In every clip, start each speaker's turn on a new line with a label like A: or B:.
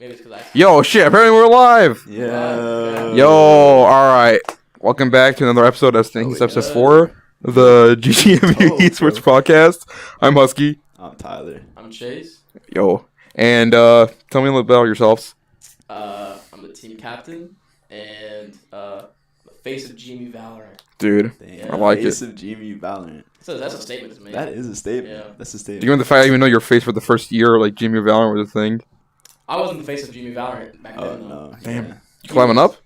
A: Maybe it's because I.
B: Yo, shit, apparently we're live.
C: Yeah.
B: Yo, alright. Welcome back to another episode of episode 4 of the GGMU Esports podcast. I'm Husky.
C: I'm Tyler.
A: I'm Chase.
B: Yo. And tell me a little bit about yourselves.
A: I'm the team captain and the face of GMU Valorant.
B: Dude,
A: Damn.
B: I like
C: Face
B: it.
C: of GMU Valorant.
A: So that's a statement to me.
C: That is a statement.
A: Yeah.
C: That's a statement.
B: Do you want the fact I even know your face for the first year, like GMU Valorant was a thing?
A: I wasn't the face of GMU Valorant back then.
C: No.
B: Damn.
C: Yeah.
B: You climbing up?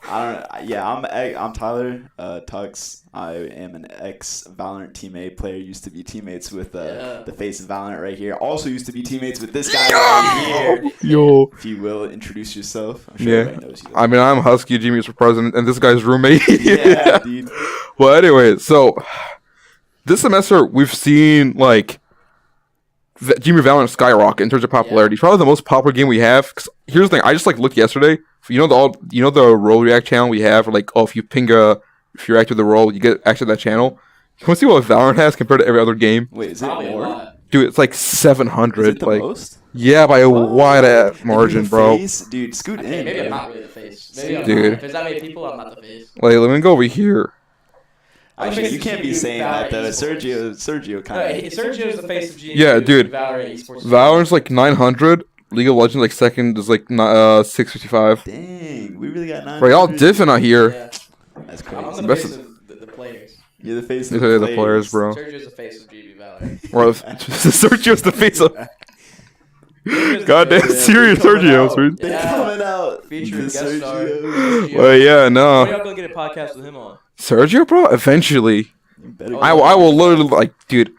C: I don't. Yeah, I'm Tyler. Tux. I am an ex-Valorant teammate. Player used to be teammates with the face of Valorant right here. Also used to be teammates with this guy right here.
B: Yo.
C: If you will introduce yourself. I'm sure everybody knows you.
B: I mean, I'm Husky, GMU Esports president, and this guy's roommate.
C: Yeah, dude.
B: Well, anyway, so this semester we've seen like GMU Valorant skyrocket in terms of popularity. It's probably the most popular game we have. 'Cause here's the thing: I just like looked yesterday. You know the role react channel we have. Like, if you react to the role, you get access to that channel. You want to see what Valorant has compared to every other game?
C: Wait, is it
A: Probably a
C: more?
A: lot.
B: Dude, it's like 700.
C: Is it the
B: like,
C: most?
B: yeah, by a wide margin,
C: The
B: bro.
C: face? Dude, scoot in.
A: Maybe I'm
C: bro.
A: not really the face. Maybe I'm
B: Dude.
A: not. If there's that many people, I'm not the face.
B: Like, let me go over here.
C: Actually, you can't be saying that though.
A: Valorant
C: Sergio
A: No,
C: kind of.
A: Sergio's the face of GMU.
B: Yeah, dude.
A: Valorant Esports.
B: Valorant's like 900. League of Legends like second is like 655.
C: Dang, we really got 9.
B: Bro, y'all diffing out here.
A: Yeah.
C: That's
A: I'm
C: crazy.
A: the
B: Best
A: face of the players.
C: You're the face
B: These
C: of
B: are the players, bro.
A: Sergio's the face of GMU Valorant.
B: Bro, Sergio's the face of.
A: Sergio's the
B: Goddamn
A: face.
B: serious Sergio, dude.
C: They're
A: Yeah.
C: coming out.
A: Featuring
C: The
A: guest star.
C: Sergio.
B: Well, yeah,
A: When
B: no.
A: are y'all gonna get a podcast with him on?
B: Sergio, bro, eventually.
C: You better
A: Oh,
C: go.
B: I will literally, like, dude,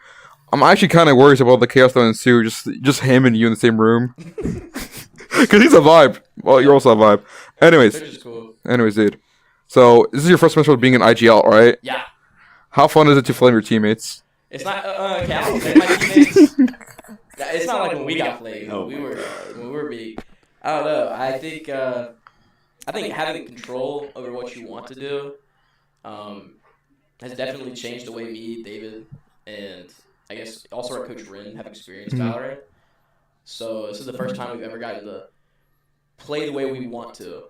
B: I'm actually kind of worried about the chaos that will ensue. Just him and you in the same room. Because he's a vibe. Well, you're also a vibe. Anyways,
A: Sergio's cool.
B: dude. So, this is your first semester of being an IGL, right?
A: Yeah.
B: How fun is it to flame your teammates?
A: It's not okay, I don't think my teammates. It's not like when we got played.
C: Oh
A: we
C: my
A: were
C: God.
A: when we were big. I don't know. I think having control over what you want to do has definitely changed the way me, David, and I guess also our coach Rin have experienced Valorant. So this is the first time we've ever gotten to play the way we want to,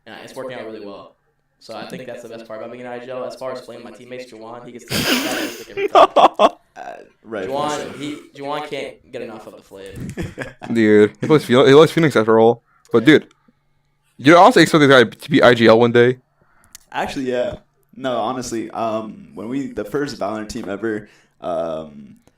A: and it's working out really well. So I think that's the best part about being an IGL. As far as playing my teammates, Juwan, he gets to be every time.
C: Right.
A: Juwan can't get enough of the flame.
B: Dude, he likes Phoenix after all. But, dude, you also expect this guy to be IGL one day?
C: Actually, yeah. No, honestly, when the first Valorant team ever,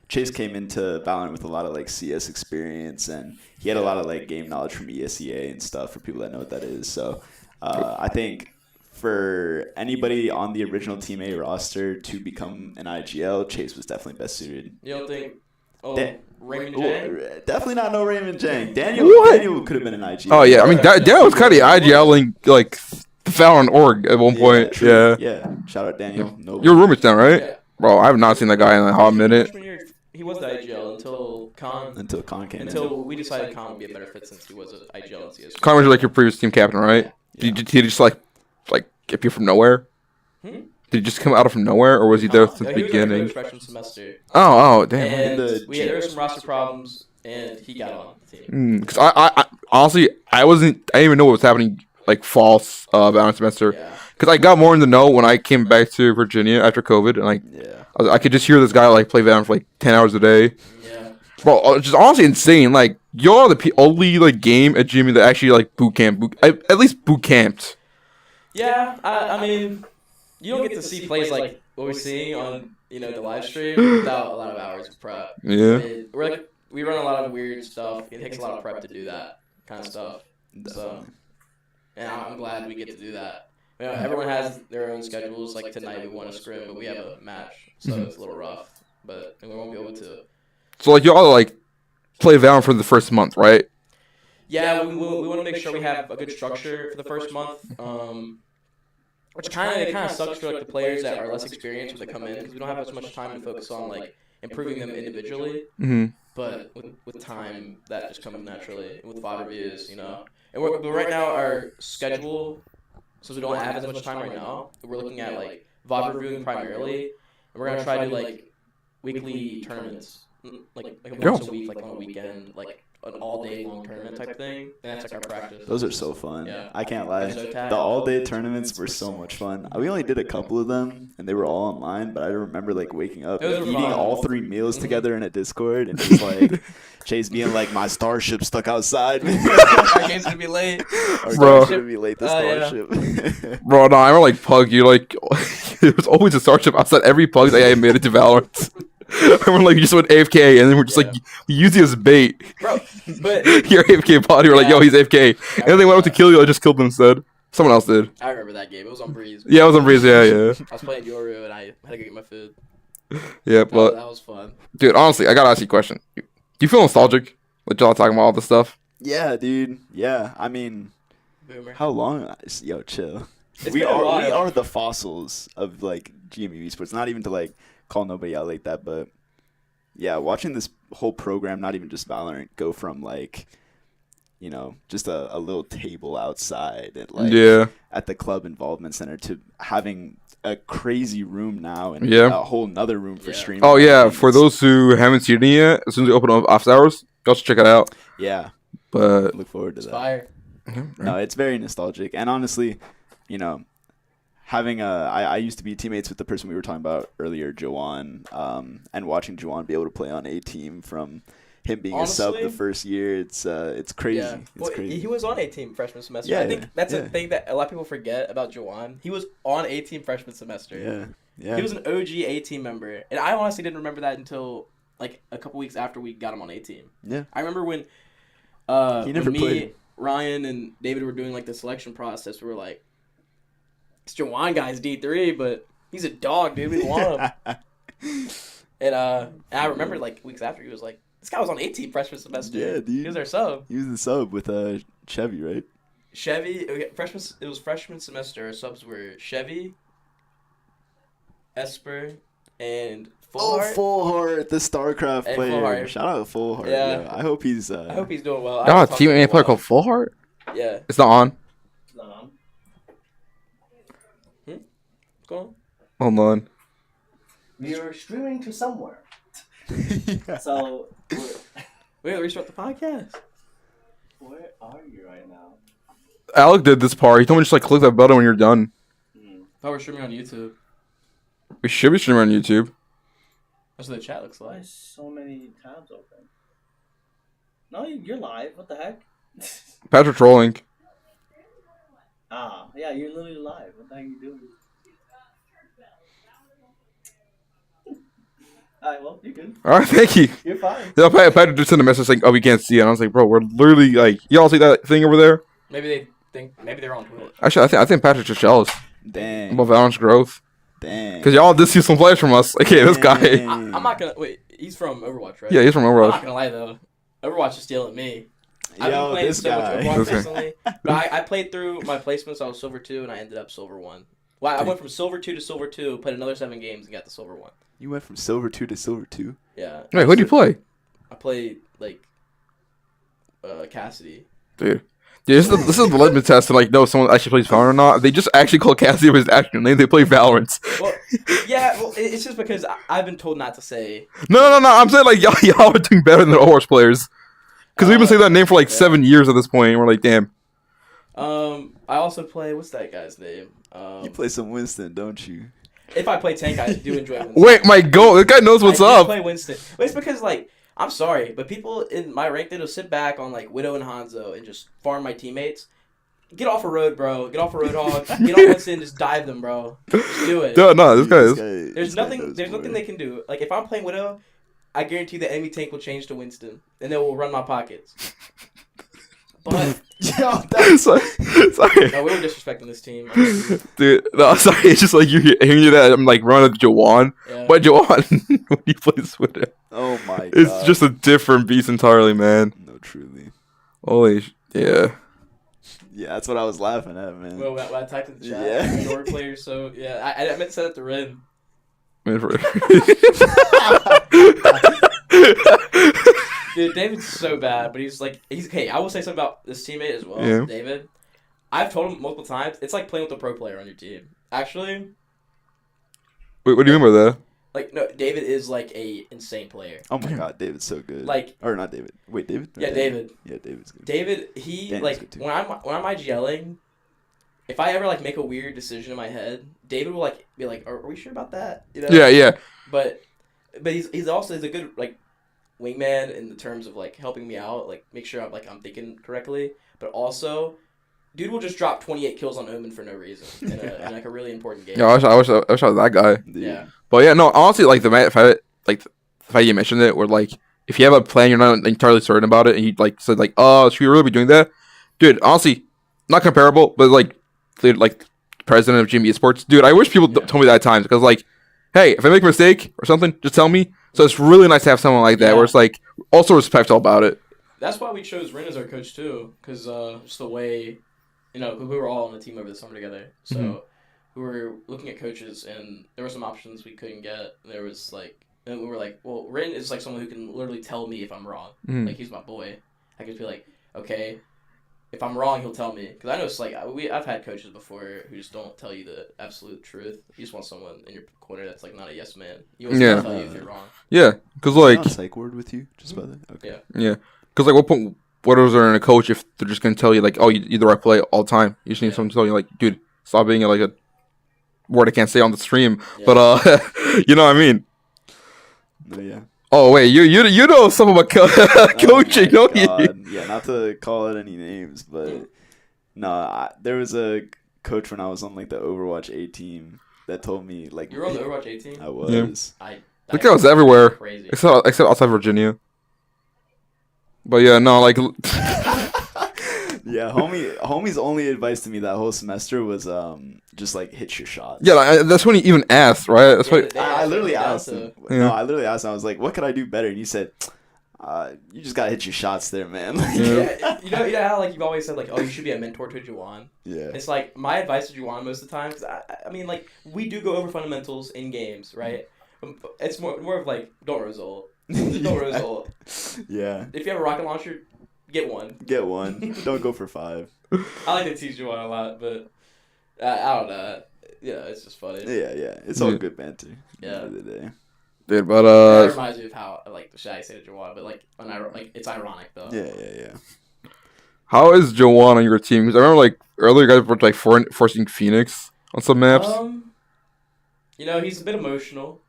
C: Chase came into Valorant with a lot of like CS experience, and he had a lot of like game knowledge from ESEA and stuff for people that know what that is. So, I think for anybody on the original Team A roster to become an IGL, Chase was definitely best suited.
A: You don't think? Oh,
C: Dan-
A: Raymond Jang?
C: Definitely not no Raymond Jang. Daniel could have been an IGL.
B: Oh, yeah. I mean, that was kind of IGLing, like, Valorant org at one point.
C: True.
B: Yeah.
C: Yeah. Shout out Daniel. No.
B: You're roommates now, right?
A: Yeah.
B: Bro, I have not seen that guy in a hot minute.
A: Freshman year, he was the IGL until Con.
C: Until Con came in.
A: Until we decided Con would be a better fit since he was an IGL in CS.
B: Connor was like your previous team captain, right? Did he just like appear from nowhere?
A: Hmm?
B: Did he just come out of from nowhere, or was he there since the
A: He was our
B: beginning?
A: coach freshman semester.
B: Oh, damn.
A: And
C: In the
A: there were some roster problems, and he got on the team.
B: Because I honestly I didn't even know what was happening like fall Valorant semester.
A: Yeah.
B: Because I got more in the know when I came back to Virginia after COVID, and like
C: Yeah.
B: I could just hear this guy like play Valorant for like 10 hours a day.
A: Yeah.
B: Bro, it's just honestly insane. Like, y'all are the only like game at GMU that actually like at least boot camped.
A: Yeah, I mean, you don't get to see plays like what we're seeing on the live stream without a lot of hours of prep.
B: Yeah.
A: We run a lot of weird stuff. It takes a lot of prep to do that kind of stuff. So, and I'm glad we get to do that. Everyone has their own schedules. Like tonight we want to scrim, but we have a match, so it's a little rough. But we won't be able to.
B: So like y'all like play Valorant for the first month, right?
A: Yeah, we want to make sure we have a good structure for the first month. Which kind of sucks for like the players that are less experienced when they come in because we don't have as much time to focus on like improving them individually.
B: Mm-hmm.
A: But with time, that just comes naturally. And with VOD reviews, And but right now our schedule, since we don't have as much time right now, we're looking at like VOD reviewing primarily, and we're gonna try to do like weekly tournaments, like once a week, like on a weekend, like an all-day long tournament type thing, and that's like our practice.
C: Those are so fun.
A: Yeah.
C: I can't lie.
A: So tight.
C: The all-day tournaments were so much fun. We only did a couple of them, and they were all online. But I remember like waking up,
A: Those were
C: eating
A: fun.
C: all 3 meals together in a Discord, and just like Chase being like, "My starship stuck outside."
A: Our game's gonna be late.
C: Our
B: Bro.
C: starship be late. The
A: Yeah.
C: starship.
B: Bro, no, I remember like Pug. You like it was always a starship outside every Pug that I made it to Valorant. I remember like you just went AFK, and then we're just like we used you as bait.
A: Bro, but
B: You're AFK body. We're like, yo, he's AFK. And then they went up to kill you. I just killed them instead. Someone else did.
A: I remember that game. It was on Breeze.
B: Yeah, I was on Breeze. Yeah.
A: I was playing Yoru and I had to go get my food.
B: Yeah, but
A: That was fun.
B: dude, honestly, I gotta ask you a question. Do you feel nostalgic? Like y'all talking about all this stuff?
C: Yeah, dude. Yeah, I mean,
A: Boomer.
C: how long? Yo, chill.
A: It's
C: We
A: been a while.
C: are the fossils of like GMU Esports. Not even to like call nobody out like that, but yeah, watching this whole program, not even just Valorant, go from like, you know, just a little table outside at like at the club involvement center to having a crazy room now and a whole nother room for streaming.
B: Oh yeah, for those who haven't seen it yet, as soon as we open up office hours, y'all should check it out.
C: Yeah,
B: but
C: look forward to that.
A: Fire.
C: No, it's very nostalgic, and honestly, you know, having I used to be teammates with the person we were talking about earlier, Joanne, and watching Joanne be able to play on A team from him being a sub the first year, it's crazy.
A: Yeah.
C: It's crazy.
A: He was on A team freshman semester.
C: Yeah,
A: I think that's a thing that a lot of people forget about Joanne. He was on A team freshman semester.
C: Yeah.
A: He was an OG A team member, and I honestly didn't remember that until like a couple weeks after we got him on A team.
C: Yeah.
A: I remember when
C: he never
A: when me,
C: played.
A: Ryan, and David were doing like the selection process. We were like, this Joanne guy's D3, but he's a dog, dude. We want him. And I remember like weeks after he was like, this guy was on 18 freshman semester.
C: Yeah, dude.
A: He was our sub.
C: He was the sub with Chevy, right?
A: Chevy. Okay, it was freshman semester. Our subs were Chevy, Esper, and Full Heart.
C: Full Heart, the StarCraft
A: Hey,
C: player.
A: Full Heart.
C: Shout out Full Heart.
A: Yeah.
C: Yo. I hope he's.
A: I hope he's doing well.
B: Y'all have a teammate player called Full Heart?
A: Yeah.
B: It's not on.
A: It's not on. What's going on?
B: Hold on.
D: We are streaming to somewhere. So,
A: We gotta restart the podcast.
D: where are you right now?
B: Alec did this part. He told me just like click that button when you're done.
A: Oh, we're streaming on YouTube.
B: We should be streaming on YouTube.
A: That's what the chat looks
D: Why
A: like.
D: is so many tabs open? No, you're live. What the heck?
B: Patrick trolling.
D: Yeah, you're literally live. What the heck are you doing? Alright, well, you're good.
B: All right, thank you.
D: You're fine.
B: Yeah, Patrick just sent a message saying, "Oh, we can't see it." And I was like, "Bro, we're literally like, y'all see that thing over there?"
A: Maybe they're on Twitch.
B: Actually, I think Patrick's just jealous
C: Dang.
B: about Valorant's growth
C: Dang.
B: because y'all did see some players from us. Like, hey, this guy.
A: I'm not gonna wait. He's from Overwatch, right?
B: Yeah, he's from
A: I'm not
B: Overwatch.
A: gonna lie though. Overwatch is stealing me. I've been
C: Yo,
A: playing
C: this
A: so
C: guy.
A: much Overwatch
B: This guy.
A: recently, but I played through my placements. I was Silver 2, and I ended up Silver 1. Well, I went from Silver 2 to Silver 2, played another 7 games, and got the Silver 1.
C: You went from Silver 2 to Silver 2?
A: Yeah.
B: Wait, who do you play,
A: I played, like, Cassidy.
B: dude? This is the litmus test to like know if someone actually plays Valorant or not. They just actually call Cassidy with his actual name. They play Valorant.
A: Well, yeah, well, it's just because I've been told not to say.
B: No. I'm saying like y'all are doing better than the Overwatch players. Because we've been saying that name for like 7 years at this point. And we're like, damn.
A: I also play, what's that guy's name?
C: You play some Winston, don't you?
A: If I play tank, I do enjoy Winston.
B: Wait, my goal. This guy knows what's
A: I do
B: up.
A: play Winston. But it's because, like, I'm sorry, but people in my rank, they'll sit back on, like, Widow and Hanzo and just farm my teammates. Get off a road, bro. Get off a road hog. Get on Winston, just dive them, bro. Just do it.
B: No, this guy is.
A: There's
C: this guy
A: nothing.
C: knows
A: There's
C: more.
A: nothing they can do. Like if I'm playing Widow, I guarantee the enemy tank will change to Winston, and they will run my pockets. But
C: Yo, that's
B: sorry.
A: no, we were disrespecting this team.
B: Dude, no, sorry. It's just like you're hearing that. I'm like running up Joanne.
A: Yeah.
B: But Joanne, when he plays with him,
C: oh my god.
B: it's just a different beast entirely, man.
C: No, truly.
B: Yeah.
C: Yeah, that's what I was laughing at, man.
A: Well, when I typed in the chat,
C: Yeah.
A: Nord player. So yeah, I meant to set it to Ren.
B: Man, for-
A: Dude, David's so bad, but he's okay. I will say something about this teammate as well,
B: Yeah.
A: David. I've told him multiple times. It's like playing with a pro player on your team. Actually,
B: Wait, what do you mean by that?
A: Like, no, David is like a insane player.
C: Oh my God, David's so good.
A: Like,
C: or not David. Wait, David?
A: Yeah, David.
C: Yeah, David's good.
A: David, he
C: Danny's
A: like
C: good too.
A: when I'm IGLing, if I ever like make a weird decision in my head, David will like be like, "Are we sure about that?" You know?
B: Yeah.
A: But he's also a good like wingman in the terms of like helping me out, like make sure I'm thinking correctly. But also, dude will just drop 28 kills on Omen for no reason in like a really important game.
B: Yeah, I wish I was that guy.
C: Dude.
A: Yeah.
B: But yeah, no, honestly, like the fact you mentioned it, where like if you have a plan, you're not entirely certain about it, and you like said like, "Oh, should we really be doing that?" Dude, honestly, not comparable, but like, dude, like president of GMU Esports, dude, I wish people told me that at times because like, hey, if I make a mistake or something, just tell me. So it's really nice to have someone like that where it's like also respectful about it.
A: That's why we chose Rin as our coach too, because just the way, we were all on the team over the summer together, so we were looking at coaches and there were some options we couldn't get. There was like, and we were like, well, Rin is like someone who can literally tell me if I'm wrong. Like he's my boy. I could be like, okay, if I'm wrong, he'll tell me. Because I know it's like I've had coaches before who just don't tell you the absolute truth. You just want someone in your corner that's like not a yes man. You always want to tell you if you're wrong.
B: Yeah, because like
C: psych word with you just about that. Okay.
B: Yeah, because like what is there in a coach if they're just gonna tell you like, oh, you're the right play all the time? You just need someone to tell you like, dude, stop being like a word I can't say on the stream.
A: Yeah.
B: But you know what I mean?
C: No, yeah.
B: Oh wait, you know something about coaching, don't you?
C: Yeah, not to call it any names, but no, there was a coach when I was on like the Overwatch A team that told me like
A: You were on the Overwatch 18?
C: I was.
B: I think I was everywhere,
A: Crazy.
B: except outside Virginia. But yeah, no, like.
C: Yeah, homie's only advice to me that whole semester was just like hit your shots.
B: Yeah, that's when he even asked, right? That's why.
C: I literally asked him.
B: Yeah.
C: No, I literally asked him. I was like, "What could I do better?" And he said, "You just gotta hit your shots there, man."
A: Yeah. You know how like you've always said like, oh, you should be a mentor to Juwan.
C: Yeah.
A: It's like my advice to Juwan most of the time, because I mean like we do go over fundamentals in games, right? It's more of like don't result. Don't result.
C: Yeah.
A: If you have a rocket launcher, get one.
C: Get one. Don't go for 5.
A: I like to tease Juwan a lot, but I don't know. Yeah, it's just funny.
C: Yeah. It's all good banter.
A: Yeah.
C: At the end of the day.
B: Dude, but
A: That reminds me of how like should I say to Juwan, but like it's ironic though.
C: Yeah.
B: how is Joanne on your team? Because I remember like earlier, you guys were like forcing Phoenix on some maps.
A: He's a bit emotional.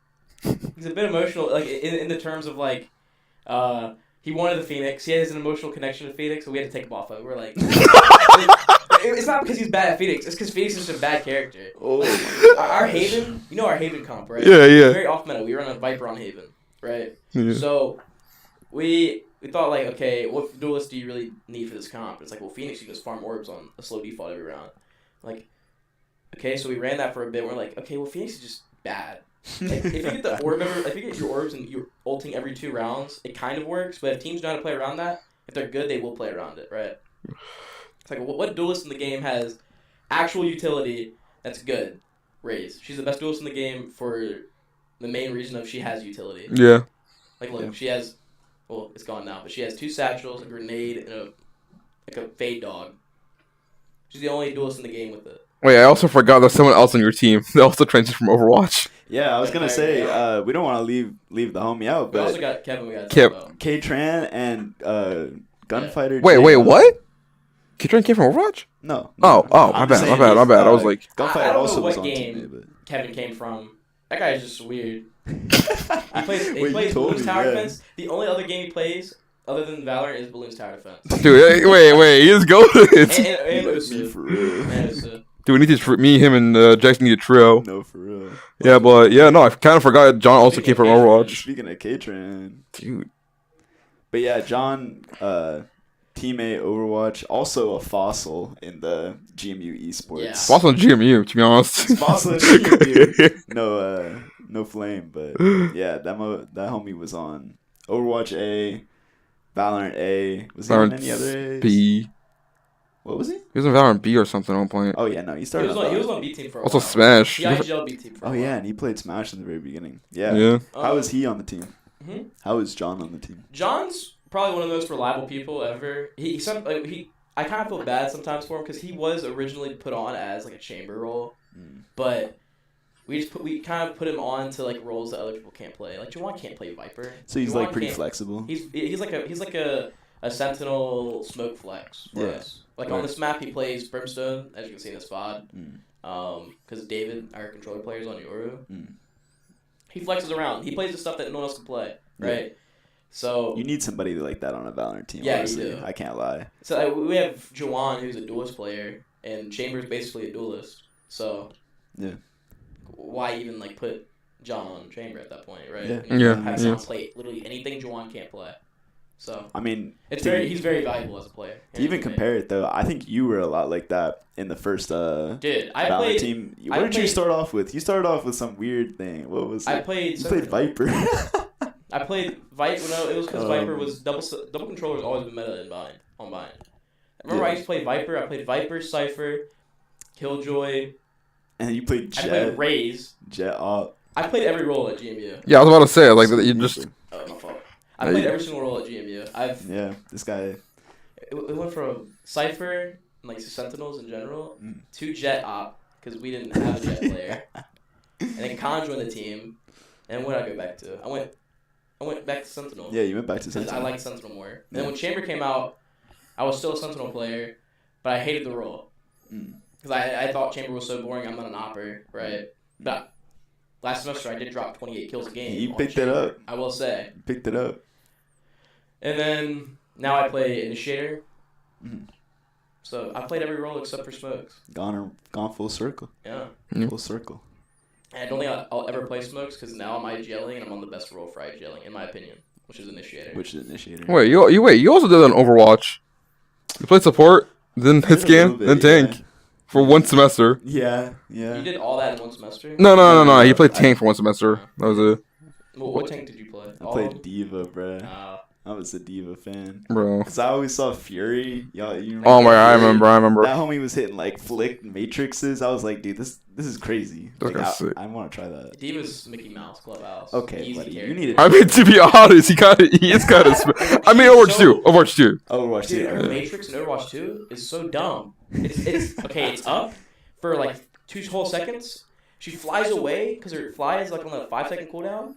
A: He's a bit emotional, like in the terms of like, he wanted the Phoenix. He has an emotional connection to Phoenix, so we had to take him off of it. We're like, it's not because he's bad at Phoenix. It's because Phoenix is just a bad character.
C: Oh.
A: Our Haven, our Haven comp, right?
B: Yeah.
A: Very off meta. We run a Viper on Haven, right?
B: Yeah.
A: So we thought like, okay, what duelist do you really need for this comp? It's like, well, Phoenix, you can just farm orbs on a slow default every round. Like, okay, so we ran that for a bit. We're like, okay, well, Phoenix is just bad. Like, if you get the orb if you get your orbs and you're ulting every 2 rounds, it kind of works. But if teams know how to play around that, if they're good, they will play around it, right? It's like, what duelist in the game has actual utility that's good? Raze. She's the best duelist in the game for the main reason of she has utility.
B: Yeah.
A: Like, look, she has, well, it's gone now, but she has 2 satchels, a grenade, and a fade dog. She's the only duelist in the game with it.
B: Wait, I also forgot there's someone else on your team that also transitioned from Overwatch.
C: Yeah, I was gonna say we don't want to leave the homie out,
A: We
C: but
A: also got Kevin. We got
C: K-Tran and Gunfighter.
B: Wait, what? Kitran came from Overwatch?
C: No.
B: Oh, my
C: I'm just
B: bad.
C: saying
B: I was like,
A: I
C: Gunfighter
A: don't
C: also
A: know
C: was
A: what
C: on
A: game
C: team A,
A: Kevin came from. That guy is just weird. He
C: but
A: plays
C: Wait, you
A: Balloons
C: told me,
A: Tower
C: yeah.
A: Defense. The only other game he plays, other than Valorant, is Balloons Tower Defense.
B: dude, wait, he is goated.
A: and
C: Me
A: Usu.
C: for real.
A: And Usu.
B: Dude, we need to me, him, and Jackson need a trio.
C: No, for real.
B: Yeah, but yeah, no, I kind of forgot John also came from Overwatch.
C: Speaking of K-Tran.
B: Dude.
C: But yeah, John, Team A Overwatch, also a fossil in the GMU Esports.
A: Yeah.
B: Fossil in GMU, to be honest.
C: Fossil in GMU. No flame, but yeah, that homie was on Overwatch A, Valorant A. Was he on any other A's?
B: B.
C: What was he?
B: He was in Valorant B or something at one point.
C: Oh yeah, no, he
A: He
C: started.
A: was on B team for a
B: Also
A: while.
B: Smash.
A: He IGL B team for a
C: Oh
A: while.
C: yeah, and he played Smash in the very beginning. Yeah.
B: Yeah.
C: How was he on the team?
A: Mhm.
C: How was John on the team?
A: John's probably one of the most reliable people ever. I kind of feel bad sometimes for him because he was originally put on as like a chamber role, but we kind of put him on to like roles that other people can't play. Like Juwan can't play Viper.
C: So he's
A: Juwan
C: like pretty
A: can't-
C: flexible.
A: He's like a Sentinel smoke flex for us. Like on this map, he plays Brimstone, as you can see in his VOD. Because David, our controller player, is on Yoru. He flexes around. He plays the stuff that no one else can play, right?
C: Yeah.
A: So
C: You need somebody like that on a Valorant team.
A: Yeah, you
C: honestly.
A: do.
C: I can't lie.
A: So we have Juwan, who's a duelist player, and Chambers basically a duelist. So
C: Yeah.
A: why even like put John on Chamber at that point, right?
C: Yeah.
A: And
B: Yeah,
A: have
B: yeah.
A: someone play literally anything Juwan can't play. So
C: I mean,
A: he's very valuable as a player.
C: to even compare it though, I think you were a lot like that in the first
A: Dude, I
C: Valorant
A: played.
C: team.
A: I
C: What did you
A: played-
C: start off with? You started off with some weird thing. What was it?
A: I played.
C: You played Viper.
A: I played Viper. No, it was because Viper was double controller has always been meta in Bind on Bind. Remember, I used to play Viper. I played Viper, Cypher, Killjoy.
C: And you played
A: I
C: Jet.
A: played Raze.
C: Jet Op.
A: I played every role at GMU.
B: Yeah, I was about to say like you just.
A: Oh, my fault. I played every single role at GMU.
C: Yeah, this guy.
A: It went from Cypher and like Sentinels in general
C: Mm.
A: to Jet Op because we didn't have a Jet player, and then Khan joined the team. And what did I go back to? I went back to Sentinel.
C: Yeah, you went back to
A: Because
C: Sentinel.
A: I liked Sentinel more. And then when Chamber came out, I was still a Sentinel player, but I hated the role.
C: Mm.
A: Because I thought Chamber was so boring, I'm not an opper, right? But last semester I did drop 28 kills a game.
C: You
A: on
C: picked it
A: Chamber,
C: up.
A: I will say.
C: You picked it up.
A: And then now I play Initiator.
C: Mhm.
A: So I played every role except for Smokes.
C: Gone full circle.
A: Yeah.
C: Full circle.
A: And I don't think I'll ever play Smokes because now I'm IGLing and I'm on the best role for IGLing, in my opinion, which is Initiator.
C: Which is Initiator.
B: Wait, you also did that on Overwatch. You played support, then hit
C: did a
B: scan,
C: little
B: then
C: bit,
B: tank
C: yeah.
B: for one semester.
C: Yeah.
A: You did all that in one semester?
B: No. You played tank for one semester. That was it,
A: Well, what tank did you play?
C: I
A: All
C: played
A: of them?
C: Diva, bruh.
A: Uh,
C: I was a Diva fan.
B: bro.
C: Because I always saw Fury. Y'all, you remember
B: Oh my god, I
C: Fury?
B: remember.
C: That homie was hitting like flick matrixes. I was like, dude, this is crazy.
B: That's
C: Like,
B: sick.
C: I want to try that.
A: Diva's Mickey Mouse Clubhouse.
C: Okay,
A: Easy
C: buddy, you
A: character.
C: need it.
B: I mean, to be honest, he is kind of. I mean, Overwatch 2. Overwatch 2.
C: Overwatch
A: Dude, her
C: 2.
A: Matrix in Overwatch 2 is so dumb. It's okay. It's up for like 2 whole seconds. She flies away because her fly is like on a 5-second cooldown.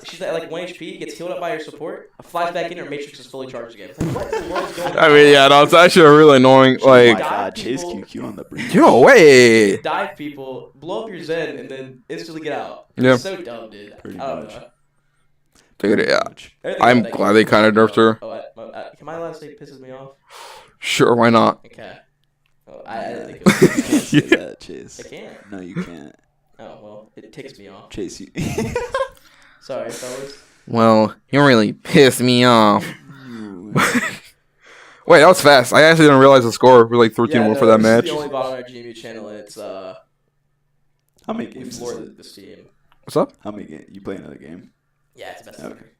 A: She's at like 1 HP, gets healed up by her support, flies back in, her Matrix is fully charged again. It's like, what in the world's going on?
B: I mean, yeah, no, it's actually really annoying.
C: Oh my
B: Like,
C: god,
A: people-
C: CHASEQQ on the breach.
B: yo, wait.
A: Dive people, blow up your Zen, and then instantly get out.
B: Yeah.
A: It's so dumb, dude.
C: Pretty
A: I don't
C: much.
A: know.
B: Dude, yeah.
A: Everything
B: I'm
A: about that
B: glad
A: game
B: they
A: is
B: kinda
A: dumb.
B: nerfed her.
A: Can my last say pisses me off?
B: Sure, why not?
A: Okay. I didn't think it was.
C: You can't say
B: Yeah.
C: that, Chase.
A: I can't.
C: No, you can't.
A: Oh, well, it ticks me off.
C: Chase, you.
A: Sorry, fellas.
B: Well, you really pissed me off. Wait, that was fast. I actually didn't realize the score was like 13-1 for that
A: this
B: match.
A: is the only bot on our GMU channel, and it's,
C: How many
A: we
C: games is
A: floored
C: it?
A: this team.
B: What's up?
C: How many games? You play another game?
A: Yeah, it's best
C: Okay.
A: ever.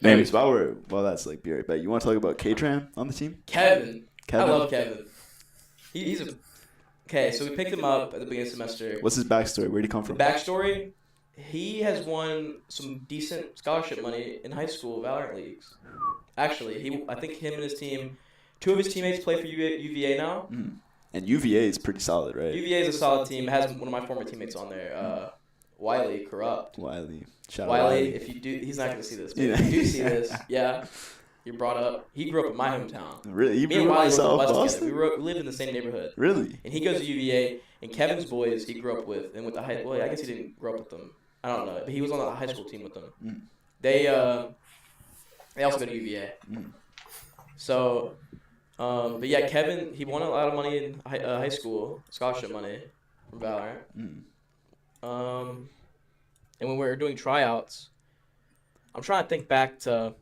C: Anyways, while that's like be right back. You want to talk about K-Tran on the team?
A: Kevin.
C: Kevin?
A: I love Kevin. He's a... Okay, so we picked him up at the beginning of the semester.
C: What's his backstory? Where'd he come from?
A: Backstory, he has won some decent scholarship money in high school Valorant leagues. Actually, I think him and his team, 2 of his teammates play for UVA now.
C: And UVA is pretty solid, right?
A: UVA is a solid team. Has one of my former teammates on there, Wiley, Corrupt.
C: Wiley. Shout out
A: Wiley, if you do, he's not gonna see this. But if you do see this, yeah, you're brought up. He grew up in my hometown.
C: Really? You
A: Me and
C: grew up
A: Wiley
C: in
A: lived in
C: South
A: West
C: Boston?
A: together. We lived in the same neighborhood.
C: Really?
A: And he goes to UVA, and Kevin's boys he grew up with, and with the high. Well, I guess he didn't grow up with them. I don't know, but he was on the high school team with them.
C: Mm.
A: They also go to UVA.
C: Mm.
A: So, but yeah, Kevin he won a lot of money in high school scholarship money from Valorant.
C: Mm.
A: And when we were doing tryouts, I'm trying to think back to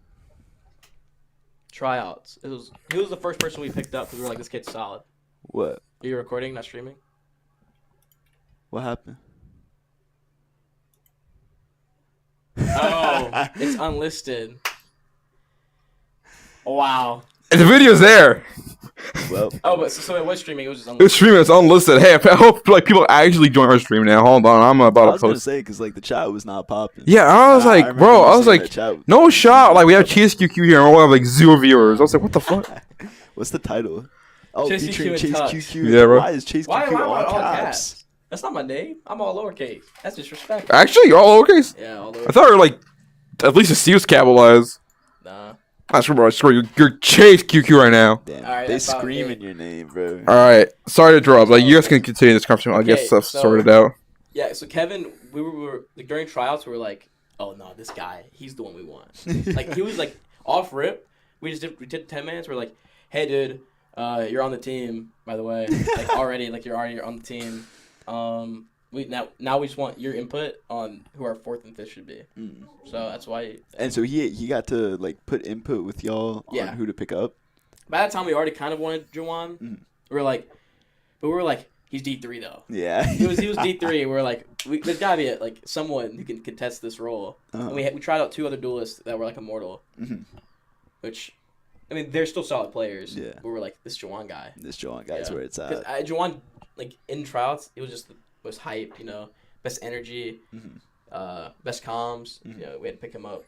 A: tryouts. He was the first person we picked up because we were like, this kid's solid.
C: What?
A: Are you recording, not streaming?
C: What happened?
A: Oh, it's unlisted. Wow.
B: The video's there.
C: Well,
A: Oh, but so it was streaming. It was just
B: It's
A: unlisted.
B: streaming. It's unlisted. Hey, I hope like people actually join our stream now. Hold on, I'm
C: I
B: about to
C: was gonna
B: post.
C: say because like the chat was not popping.
B: Yeah, I was like,
C: remember
B: bro,
C: you
B: I was
C: saying
B: like,
C: the chat-
B: no shot. Like we have CHASEQQ here, and we'll have like 0 viewers. I was like, what the fuck?
C: What's the title? Oh,
A: CHASEQQ
C: featuring
A: in
C: Chase
A: touch.
C: QQ.
B: Yeah, bro.
C: Why is Chase
A: Why
C: QQ
A: am I
C: all
A: all
C: caps?
A: caps? That's not my name. I'm all lowercase. That's disrespectful.
B: Actually, you're all lowercase.
A: Yeah, all
B: I
A: lowercase.
B: thought you were like at least the C was capitalized.
A: Nah.
B: I swear, you're CHASEQQ right now.
C: Damn,
A: Alright,
C: they
A: that's about
C: screaming
A: it.
C: your name, bro.
B: All right, sorry to interrupt. Like you guys can continue this conversation. I guess
A: Okay,
B: stuff
A: so-
B: sorted out.
A: Yeah, so Kevin, we were like, during tryouts, we were like, oh no, this guy, he's the one we want. Like he was like off rip. We did 10 minutes. We're like, hey dude, you're on the team, by the way. Like already, like you're already on the team. We now we just want your input on who our 4th and 5th should be. So that's why.
C: And so he got to like put input with y'all
A: Yeah.
C: on who to pick up.
A: By that time, we already kind of wanted Juwan. We were like, he's D3 though.
C: Yeah.
A: He was D3. We were like, there's gotta be like someone who can contest this role. And we tried out 2 other duelists that were like immortal, which, I mean, they're still solid players.
C: Yeah.
A: But we're like, this Juwan guy.
C: This Joan guy's where it's
A: Because
C: at.
A: Juwan, like in tryouts, it was just the most hype. You know, best energy, best comms. You know, we had to pick him up.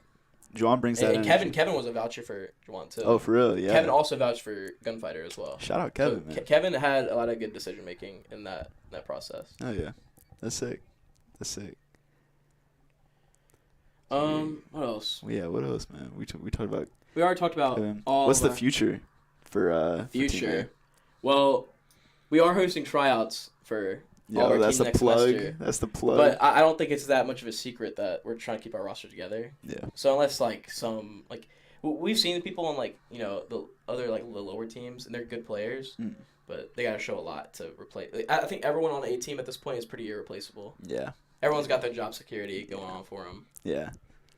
C: Juan brings that.
A: And
C: energy.
A: Kevin was a voucher for Juwan too.
C: Oh, for real? Yeah.
A: Kevin also vouched for Gunfighter as well.
C: Shout out Kevin,
A: So
C: man.
A: Kevin had a lot of good decision making in that process.
C: Oh yeah, that's sick. That's sick.
A: What else?
C: Well, yeah. What else, man? We talked about
A: We already talked about
C: Kevin.
A: all.
C: What's
A: of
C: the future for for
A: future?
C: Team
A: Well, we are hosting tryouts for
C: A?
A: all
C: Yo,
A: our
C: that's
A: teams
C: the
A: next
C: plug.
A: semester.
C: That's the plug.
A: But I don't think it's that much of a secret that we're trying to keep our roster together.
C: Yeah.
A: So unless like some like we've seen people on like the other like the lower teams and they're good players, but they gotta show a lot to replace. Like, I think everyone on the A team at this point is pretty irreplaceable.
C: Yeah.
A: Everyone's got their job security going on for them.
C: Yeah.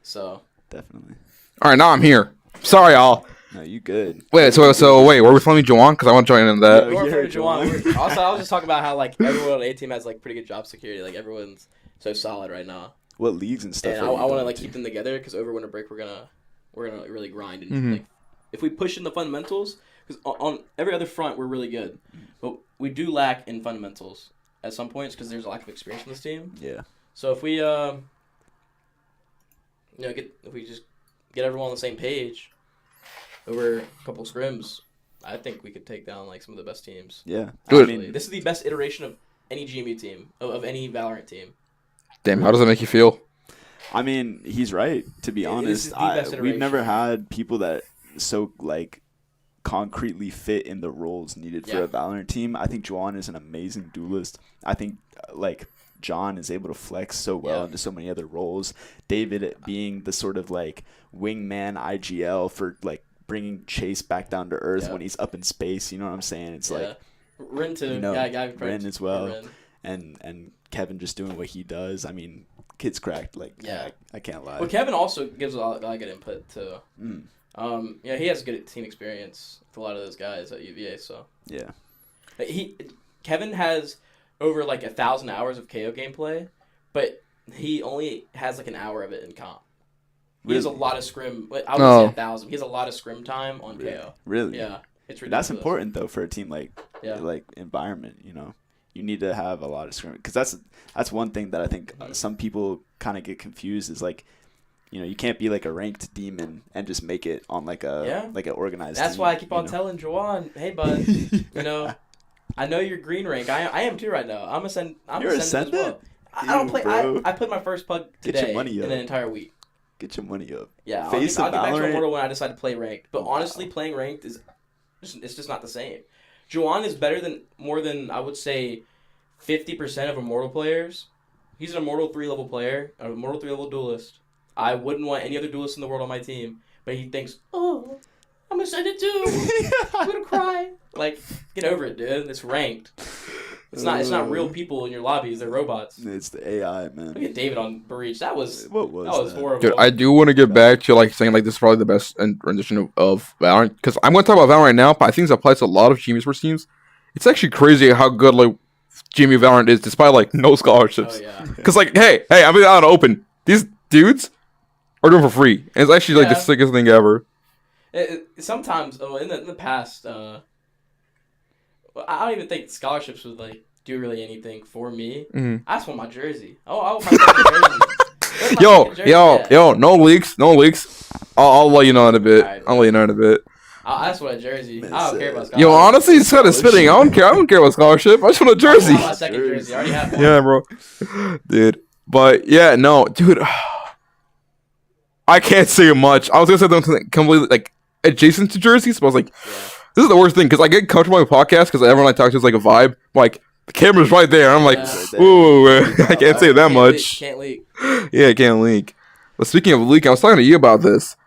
A: So
C: Definitely.
B: All right, now I'm here. Sorry, y'all.
C: No, you good.
B: Wait, so wait, were we filming Juwan? Because I want to join in that.
C: Oh,
A: we're
C: yeah,
A: referring to Juwan.
C: Juwan.
A: Also, I was just talking about how like everyone on the A team has like pretty good job security. Like everyone's so solid right now.
C: What leagues and stuff?
A: And I want to like keep them together because over winter break we're gonna really grind and like if we push in the fundamentals because on every other front we're really good, but we do lack in fundamentals at some points because there's a lack of experience in this team.
C: Yeah.
A: So if we if we just get everyone on the same page over a couple scrims, I think we could take down like some of the best teams.
C: Yeah.
B: Good.
C: I mean,
A: This is the best iteration of any GMU team of any Valorant team.
B: Damn, how does that make you feel?
C: I mean, he's right. To be
A: This
C: honest,
A: is the best
C: we've
A: iteration.
C: never had people that so like concretely fit in the roles needed for
A: Yeah.
C: a Valorant team. I think Juwan is an amazing duelist. I think like John is able to flex so well
A: Yeah.
C: into so many other roles. David being the sort of like wingman IGL for like bringing Chase back down to earth
A: Yeah.
C: when he's up in space. You know what I'm saying? It's like
A: Rin too.
C: you know,
A: guy
C: Rin as well.
A: Rin.
C: and Kevin just doing what he does. I mean, kid's cracked. Like
A: Yeah.
C: I can't lie.
A: Well, Kevin also gives a lot of good input too.
C: Mm.
A: He has good team experience with a lot of those guys at UVA. So
C: Yeah.
A: Kevin has over like 1,000 hours of KO gameplay, but he only has like an hour of it in comp. He has a
C: Really?
A: lot of scrim. I would say 1,000. He has a lot of scrim time on KO.
C: Really?
A: Yeah, it's ridiculous.
C: That's important though for a team like
A: Yeah.
C: environment. You know, you need to have a lot of scrimmage because that's one thing that I think some people kind of get confused is like, you know, you can't be like a ranked demon and just make it on like an organized.
A: That's
C: team,
A: why I keep
C: you
A: on
C: know?
A: telling Juwan, hey bud, you know, I know you're green rank. I am too right now. I'm a send.
C: You're
A: a send as well. I don't
C: Ew,
A: play.
C: bro.
A: I put my first pug
C: Get your
A: today
C: money
A: in
C: up.
A: an entire week.
C: Get your money up.
A: Yeah, I'll
C: Face
A: get
C: of
A: back to
C: Valorant.
A: Immortal when I decide to play ranked. But
C: Wow.
A: honestly, playing ranked it's just not the same. Juwan is better than more than I would say 50% of Immortal players. He's an Immortal 3 level player, an Immortal 3 level duelist. I wouldn't want any other duelist in the world on my team, but he thinks, oh, I'm gonna send it too. I'm gonna cry. Like, get over it, dude. It's ranked. It's not real people in your lobbies. They're robots.
C: It's the AI,
A: Look
C: man.
A: at David on Breach. That was
C: What was
A: that was
C: that?
A: horrible.
B: Dude, I do want to get back to like saying like this is probably the best rendition of Valorant because I'm going to talk about Valorant right now, but I think this applies to a lot of GMU Esports teams. It's actually crazy how good like GMU Valorant is despite like no scholarships.
A: Oh yeah.
B: Because like, hey, I'm out in the open. These dudes are doing it for free, and it's actually like the
A: Yeah.
B: sickest thing ever.
A: Sometimes, in the past, I don't even think scholarships would like do really anything for me.
B: Mhm.
A: I just want my jersey. Oh, I want my fucking jersey. Where's my
B: Yo,
A: fucking jersey
B: yo,
A: at?
B: yo, no leaks. I'll let you know in a bit.
A: Alright.
B: I'll let you know in a bit.
A: I just want a jersey.
C: Man,
A: I don't care about scholarship.
B: Yo, honestly, it's kind of spitting. I don't care about scholarship. I just want a jersey.
A: I want a second jersey. I already have one.
B: Yeah, bro. Dude. But yeah, no, dude. I can't say much. I was gonna say something completely like adjacent to jerseys, but I was like, this is the worst thing because I get comfortable with podcasts because everyone I talk to is like a vibe. Like the camera's right there. I'm like, ooh, I can't say that much.
A: Can't leak.
B: Yeah, can't leak. But speaking of leak, I was talking to you about this.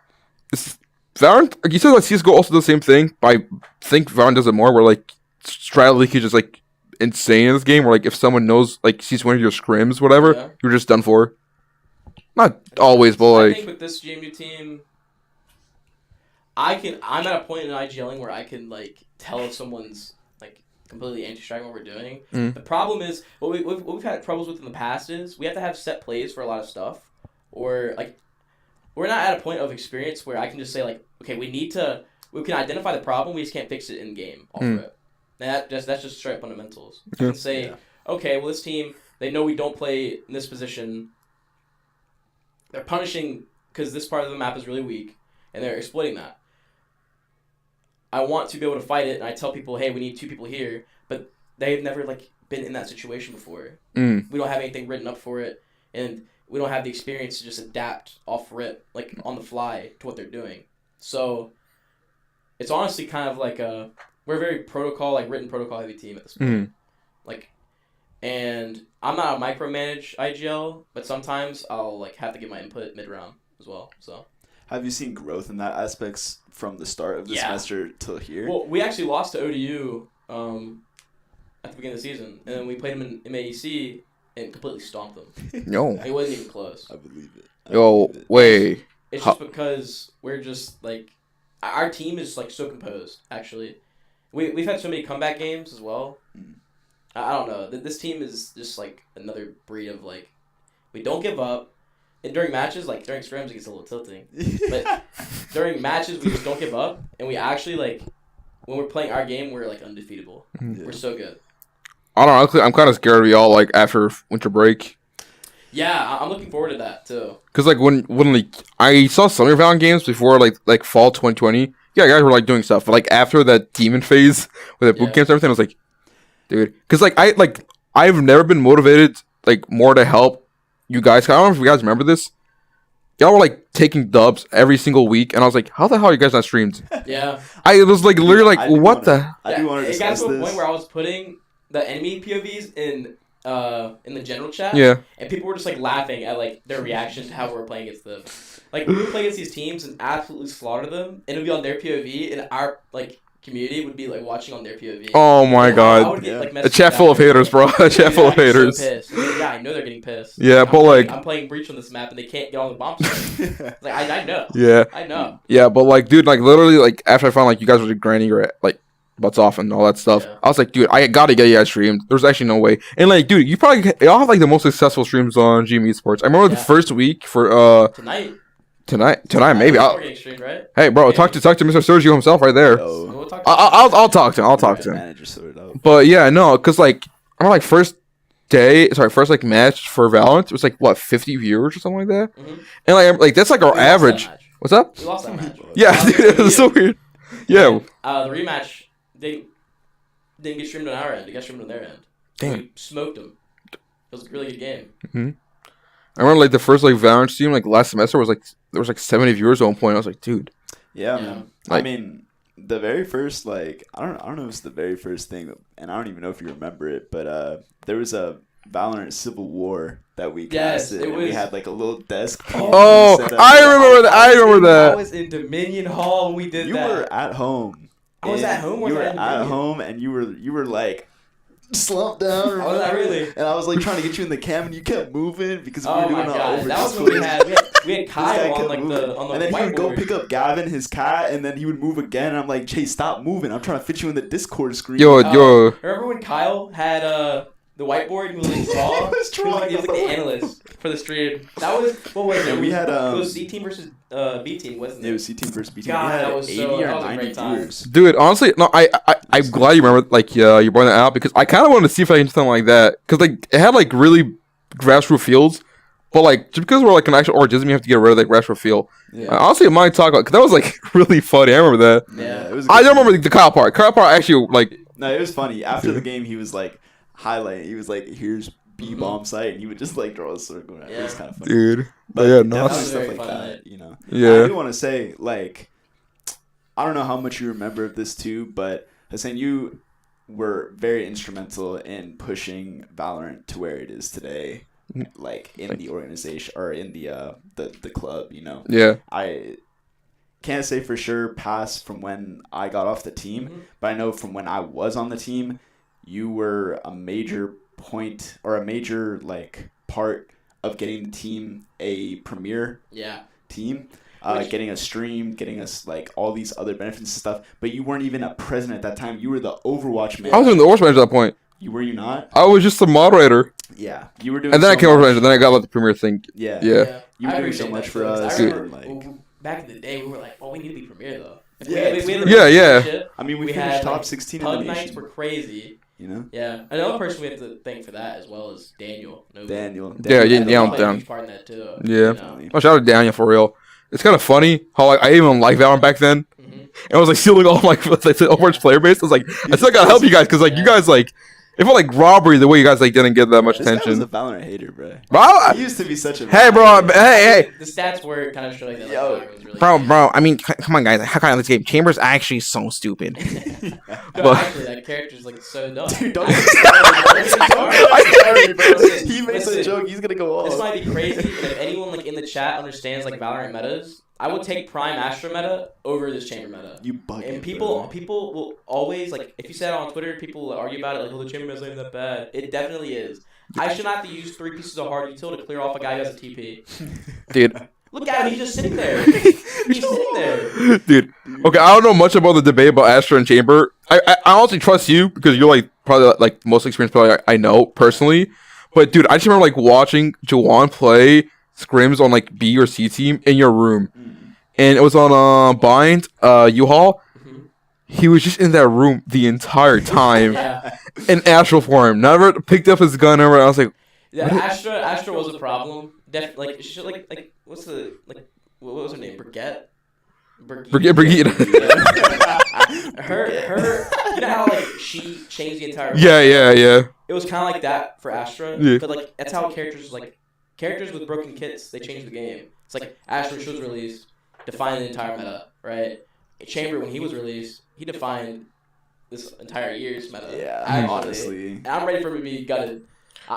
B: Valorant, like you said, like CS:GO also does the same thing. But I think Valorant does it more, where like strat leakage is like insane in this game. Where like if someone knows, like sees one of your scrims, whatever, you're just done for. Not always, but like
A: I think with this GMU team, I'm at a point in IGLing where I can like tell if someone's like completely anti-strategy what we're doing. The problem is what we've had troubles with in the past is we have to have set plays for a lot of stuff, or like we're not at a point of experience where I can just say like, okay, we can identify the problem, we just can't fix it in game off of it. That's just straight fundamentals. I can say, okay, well this team, they know we don't play in this position. They're punishing because this part of the map is really weak, and they're exploiting that. I want to be able to fight it, and I tell people, hey, we need 2 people here, but they've never like been in that situation before. We don't have anything written up for it, and we don't have the experience to just adapt off rip, like on the fly, to what they're doing. So it's honestly kind of like we're a very protocol, like written protocol heavy team at this point. Like, and I'm not a micromanage IGL, but sometimes I'll like have to give my input mid round as well. So
C: have you seen growth in that aspects from the start of the semester till here?
A: Well, we actually lost to ODU at the beginning of the season, and then we played them in MAEC and completely stomped them.
B: No,
A: it wasn't even close.
C: I believe it.
B: Wait.
A: It's just because we're just like our team is like so composed. Actually, we've had so many comeback games as well. I don't know. This team is just like another breed of like, we don't give up. And during matches, like during scrims, it gets a little tilting. But during matches, we just don't give up. And we actually like, when we're playing our game, we're like undefeatable. We're so good.
B: I don't know. I'm kind of scared of y'all like after winter break.
A: Yeah, I'm looking forward to that too.
B: Cause like when like I saw some of your Valorant games before like fall 2020. Yeah, guys were like doing stuff. But like after that demon phase with the boot camps and everything, I was like, dude, because I've never been motivated like more to help you guys. I don't know if you guys remember this. Y'all were like taking dubs every single week, and I was like, how the hell are you guys not streamed?
A: Yeah,
B: I was like literally like, what the?
C: I do want to discuss this.
A: It got to a point where I was putting the enemy POVs in the general chat, and people were just like laughing at like their reaction to how we were playing against them. Like we would play against these teams and absolutely slaughter them, and it would be on their POV, and our like community would be like watching on their POV.
B: Oh my god.
A: I would get, like,
B: a chat full of haters, bro. A chat full of haters.
A: So pissed. Yeah, I know they're getting pissed.
B: Yeah, but like
A: I'm playing Breach on this map and they can't get on the bomb site. Like I know.
B: Yeah.
A: I know.
B: Yeah, but like dude, like literally like after I found like you guys were grinding your like butts off and all that stuff, I was like, dude, I gotta get you guys streamed. There's actually no way. And like, dude, y'all have like the most successful streams on GMU Esports. I remember the first week for Tonight, maybe.
A: Streamed, right?
B: Hey, bro, talk to Mr. Sergio himself right there. I'll talk to him. I'll talk to him. But yeah, no, cause like I remember like first like match for Valorant, it was like what 50 viewers or something like that, and like that's like our average. What's up?
A: We lost that match.
B: Yeah, dude, it was so weird. Yeah.
A: The rematch they didn't get streamed on our end. It got streamed on their end.
B: Damn.
A: We smoked them. It was a really good game.
B: I remember like the first like Valorant stream like last semester was like there was like 70 viewers at one point. I was like, dude.
C: Yeah, man. Like, I mean, the very first like I don't know if it's the very first thing, and I don't even know if you remember it, but there was a Valorant Civil War that we casted, and we had like a little desk.
B: Oh, I remember that. I remember that.
A: I was in Dominion Hall when we did that.
C: You were at home.
A: I was at home.
C: You were at home, and you were like slumped down.
A: Oh, was that really?
C: And I was like trying to get you in the cam, and you kept moving because we were doing all over.
A: That was when we had Kyle on like the
C: and then he would go pick up Gavin, his cat, and then he would move again. And I'm like, Chase, stop moving. I'm trying to fit you in the Discord screen.
B: Yo.
A: Remember when Kyle had the whiteboard? He was like raw. He was like the analyst for the stream. That was what was it?
C: We had
A: it was C team versus B team, wasn't it?
C: It was C team versus B team.
A: God,
C: we had
A: that was
C: 80 or 90 viewers.
B: Dude, honestly, no, I'm glad you remember like you brought that out because I kind of wanted to see if I can do something like that because like it had like really grassroots fields, But like, just because we're like an actual organism, you have to get rid of that retro feel.
C: Yeah.
B: Honestly, my talk about cause that was like really funny. I remember that.
A: Yeah.
C: It was.
B: I don't remember the Kyle part. Kyle part actually like.
C: No, it was funny. After the game, he was like highlighting. He was like, "Here's B bomb site," and he would just like draw a circle. Around. It was kind of funny,
B: dude.
C: But
B: yeah,
C: definitely
B: no.
C: stuff
A: very
C: like
A: fun.
C: that. You know.
B: Yeah.
C: I do want to say like, I don't know how much you remember of this too, but Hassan, you were very instrumental in pushing Valorant to where it is today, like in the organization or in the club. You know.
B: Yeah.
C: I can't say for sure past from when I got off the team, but I know from when I was on the team, you were a major point or a major like part of getting the team a premier team, getting a stream, getting us like all these other benefits and stuff. But you weren't even a president at that time. You were the Overwatch manager.
B: I was in the Overwatch manager at that point.
C: Were you not?
B: I was just a moderator.
C: Yeah, you were doing.
B: And then
C: so
B: I came over
C: much.
B: manager. Then I got like the premier thing.
C: Yeah.
B: Yeah.
C: You were doing so much for us.
A: I remember
C: and, like,
A: back in the day, we were like, "Oh, we need to be premier though."
C: Yeah.
A: We had a
B: Yeah, yeah.
A: relationship.
C: I mean, we
A: had
C: finished top
A: like,
C: 16 in
A: pub
C: the
A: nights
C: nation.
A: were crazy.
C: You know.
A: Yeah, another person we have to thank for that as well is Daniel.
C: Daniel.
B: Yeah,
A: Daniel
B: yeah,
A: played
B: down.
A: a huge part in that too.
B: Yeah.
C: Definitely.
B: Oh, shout out to Daniel for real. It's kind of funny how like I even like Valorant back then.
A: Mhm.
B: And I was like stealing all my like the Overwatch player base. I was like, I still gotta help you guys because like you guys like it felt like robbery the way you guys like didn't get that much
C: This guy was
B: attention.
C: a Valorant hater, bro.
B: Bro,
C: He used to be such a.
B: hey, bro, hey,
A: The stats were kind of showing that.
C: Yo,
A: Like, was really
B: bro. I mean, come on, guys. How can I this game? Chamber's actually so stupid.
A: No,
B: But-
A: actually, that character's like so dumb.
C: Dude, don't get started, bro. He makes a
A: Listen,
C: joke, he's gonna go
A: This
C: off.
A: might be crazy, but if anyone like in the chat understands like Valorant metas, I would take Prime Astra meta over this Chamber meta.
C: You bugging,
A: And
C: bro.
A: people will always like if you say it on Twitter, people will argue about it like, oh, the Chamber meta's not even that bad. It definitely is. I should not have to use 3 pieces of hard util to clear off a guy who has a TP.
B: Dude.
A: Look at him, he's just sitting there. He's sitting there.
B: Dude, okay, I don't know much about the debate about Astra and Chamber. I honestly trust you because you're like probably like the most experienced player I know personally. But dude, I just remember like watching Jawan play scrims on like B or C team in your room, and it was on Bind U-Haul. He was just in that room the entire time
A: Yeah.
B: in astral form. Never picked up his gun. Ever. I was like,
A: Yeah, Astra was a problem. Like she like what's the like what was her name? Brigitte.
B: Brigitte.
A: Her. You know how like she changed the entire.
B: Yeah.
A: It was kind of like that for Astra,
B: Yeah.
A: but like that's how characters with broken kits they change the game. It's like Astra was released, defined the entire meta, right? Chamber when he was released, he defined this entire year's meta.
C: Yeah,
A: Actually.
C: honestly.
A: I'm ready for him to be gutted.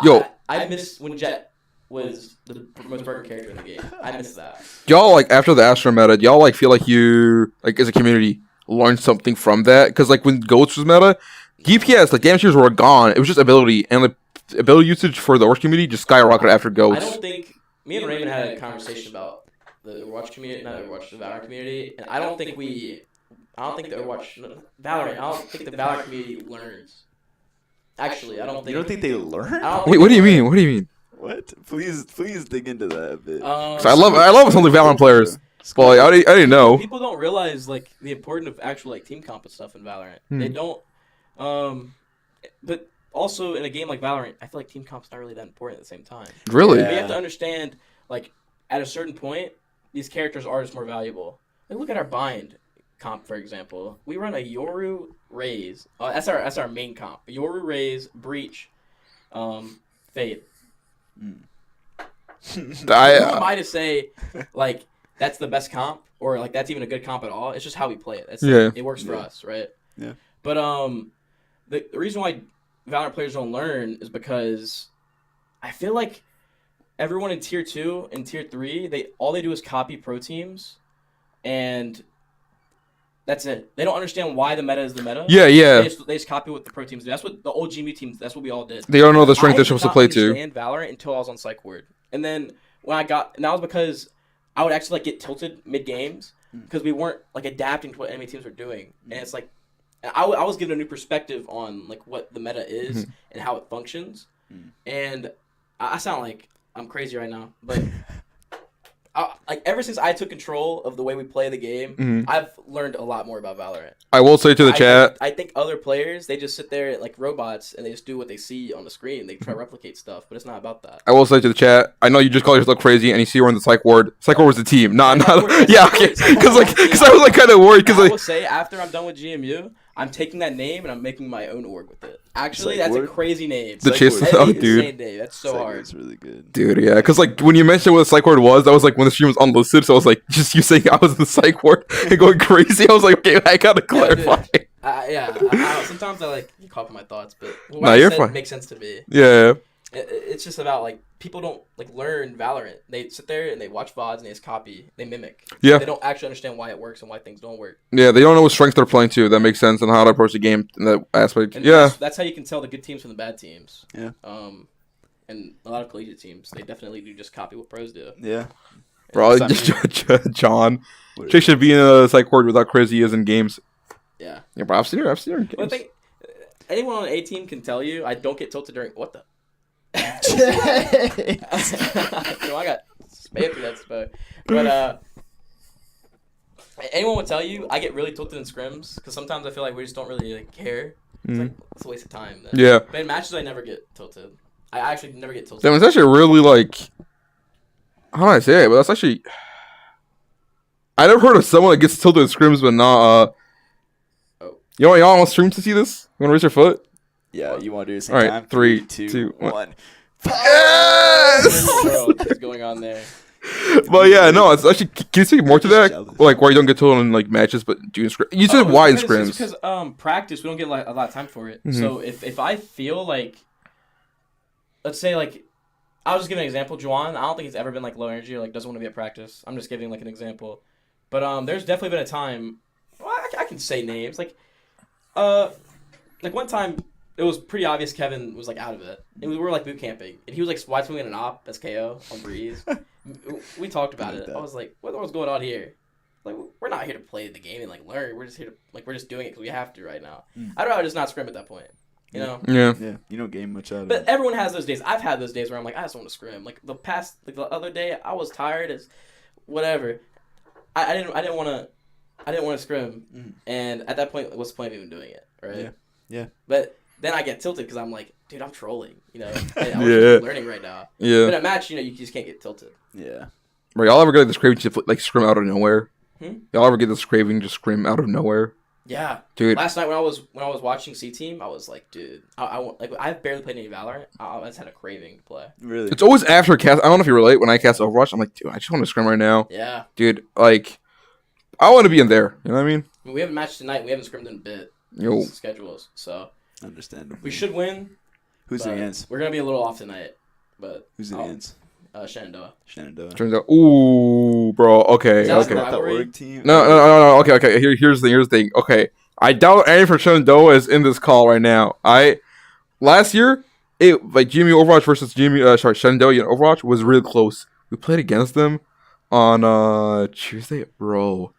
B: Yo.
A: I miss when Jet was the most broken character in the game. I miss that.
B: Y'all like after the Astra meta, y'all like feel like you like as a community learned something from that? Because like when Goats was meta, DPS like damage tiers were gone. It was just ability and like ability usage for the Overwatch community just skyrocketed after
A: I
B: Goats.
A: don't think me and Raymond had a conversation about the Overwatch community, not Overwatch, the Valorant community, and I don't think the Overwatch Valorant. I don't think the Valorant community learns. Actually, I don't think.
C: You don't think they learn?
A: I don't
B: Wait,
A: think
B: what do
A: they
B: you
A: learn.
B: mean? What do you mean?
C: What? Please dig into that a bit.
B: 'Cause I love only Valorant players. But like, I didn't know.
A: People don't realize like the importance of actual like team comp and stuff in Valorant. They don't. But also in a game like Valorant, I feel like team comp's not really that important at the same time.
B: Really?
A: But you have to understand, like at a certain point, these characters are just more valuable. Like look at our bind comp for example. We run a Yoru Raze. That's our main comp. Yoru Raze, Breach, Fade. Who am I to say like that's the best comp or like that's even a good comp at all? It's just how we play it. It works for us, right?
C: Yeah.
A: But the reason why Valorant players don't learn is because I feel like everyone in tier 2 and tier 3, all they do is copy pro teams and that's it. They don't understand why the meta is the meta.
B: Yeah.
A: They just copy what the pro teams do. That's what the old GMU teams. That's what we all did.
B: They don't know the strength they're supposed to play
A: I
B: to.
A: did not understand Valorant until I was on Psych Ward, and then and that was because I would actually like get tilted mid games because we weren't like adapting to what enemy teams were doing, and it's like I was given a new perspective on like what the meta is and how it functions, and I sound like I'm crazy right now, but like ever since I took control of the way we play the game, I've learned a lot more about Valorant.
B: I will say to the chat,
A: I think other players, they just sit there like robots and they just do what they see on the screen. They try to replicate stuff, but it's not about that.
B: I will say to the chat, I know you just call yourself crazy and you see we're in the psych ward. Psych ward was the team, not yeah, okay. Because I was like kind of worried because
A: I
B: like
A: will say after I'm done with GMU, I'm taking that name and I'm making my own org with it. Actually,
C: Psych
A: that's
C: ward?
A: a crazy name.
B: the chase, dude.
A: That's so hard.
C: It's really good.
B: Dude, yeah, because like when you mentioned what the psych ward was, that was like when the stream was unlisted, so I was like, just you saying I was in the psych ward and going crazy. I was like, okay, I gotta clarify.
A: Sometimes I like you copy my thoughts, but what
B: Nah,
A: I
B: you're
A: said
B: fine.
A: makes sense to me.
B: Yeah,
A: It's just about like people don't like learn Valorant. They sit there and they watch VODs and they just copy, they mimic.
B: Yeah.
A: They don't actually understand why it works and why things don't work.
B: yeah, they don't know what strengths they're playing to. That makes sense and how to approach the game in that aspect.
A: And
B: Yeah,
A: that's how you can tell the good teams from the bad teams.
C: Yeah.
A: And a lot of collegiate teams, they definitely do just copy what pros do.
C: Yeah.
B: bro, John, Chick should be in a psych ward without crazy is in games.
A: Yeah.
B: Yeah, bro, I've seen her in
A: Well, I
B: games.
A: think anyone on an A team can tell you I don't get tilted during what the. I got spammed through that spot. But anyone would tell you I get really tilted in scrims because sometimes I feel like we just don't really like care. It's like it's a waste of time. Then.
B: Yeah.
A: But in matches I never get tilted. I actually never get tilted.
B: Damn, it's actually really like, how do I say it? But that's actually, I never heard of someone that gets tilted in scrims, but not. Y'all want to stream to see this? You want to raise your foot?
C: Yeah, you want to do the same
B: All right,
C: time?
B: 3,
C: 2,
B: 2,
C: 1.
B: Yes!
A: What is going on there?
B: But yeah, no, it's actually. Can you speak more to
C: Just
B: that?
C: jealous.
B: Like why you don't get tilted in like matches, but doing scrims? You said why in scrims?
A: Because practice we don't get like a lot of time for it.
B: Mhm.
A: So if I feel like, let's say like, I'll just give an example. Juwan, I don't think he's ever been like low energy or like doesn't want to be at practice. I'm just giving like an example. But there's definitely been a time. Well, I can say names like one time. It was pretty obvious Kevin was like out of it. And we were like boot camping, and he was like wide swinging an op as KO on Breeze. We talked about it. I was like, "What the hell's going on here? Like, we're not here to play the game and like learn. We're just here to we're just doing it because we have to right now. I'd rather just not scrim at that point, you know."
B: Yeah.
C: Yeah, you don't gain much out of
A: But
C: it.
A: everyone has those days. I've had those days where I'm like, I just want to scrim. Like the other day, I was tired as whatever. I didn't want to scrim, and at that point, what's the point of even doing it, right?
C: Yeah.
A: But then I get tilted because I'm like, dude, I'm trolling, you know. I'm
B: Yeah.
A: just learning right now.
B: Yeah.
A: But at a match, you know, you just can't get tilted.
C: Yeah.
B: Bro, y'all ever get this craving to like scrim out of nowhere?
A: Hmm?
B: Y'all ever get this craving to scrim out of nowhere?
A: Yeah,
B: Dude.
A: Last night when I was watching C Team, I was like, dude, I've barely played any Valorant. I just had a craving to play.
C: Really?
B: It's always after cast. I don't know if you relate. When I cast Overwatch, I'm like, dude, I just want to scrim right now.
A: Yeah.
B: Dude, like, I want to be in there. You know what I mean?
A: I mean, we haven't matched tonight. We haven't scrimmed in a bit.
B: Yo.
A: Schedules. So
C: Understandable.
A: we should win.
C: Who's
A: but
C: against?
A: We're gonna be a little off tonight. But
C: Who's against?
A: Shenandoah.
C: Shenandoah.
B: Turns out, ooh, bro. Okay,
A: Is that
B: okay.
A: like
C: The
A: rivalry?
C: org team?
B: No. Okay. Here's the thing. Okay, I doubt any from Shenandoah is in this call right now. Last year, GMU Overwatch versus Shenandoah in Overwatch was really close. We played against them on Tuesday, bro.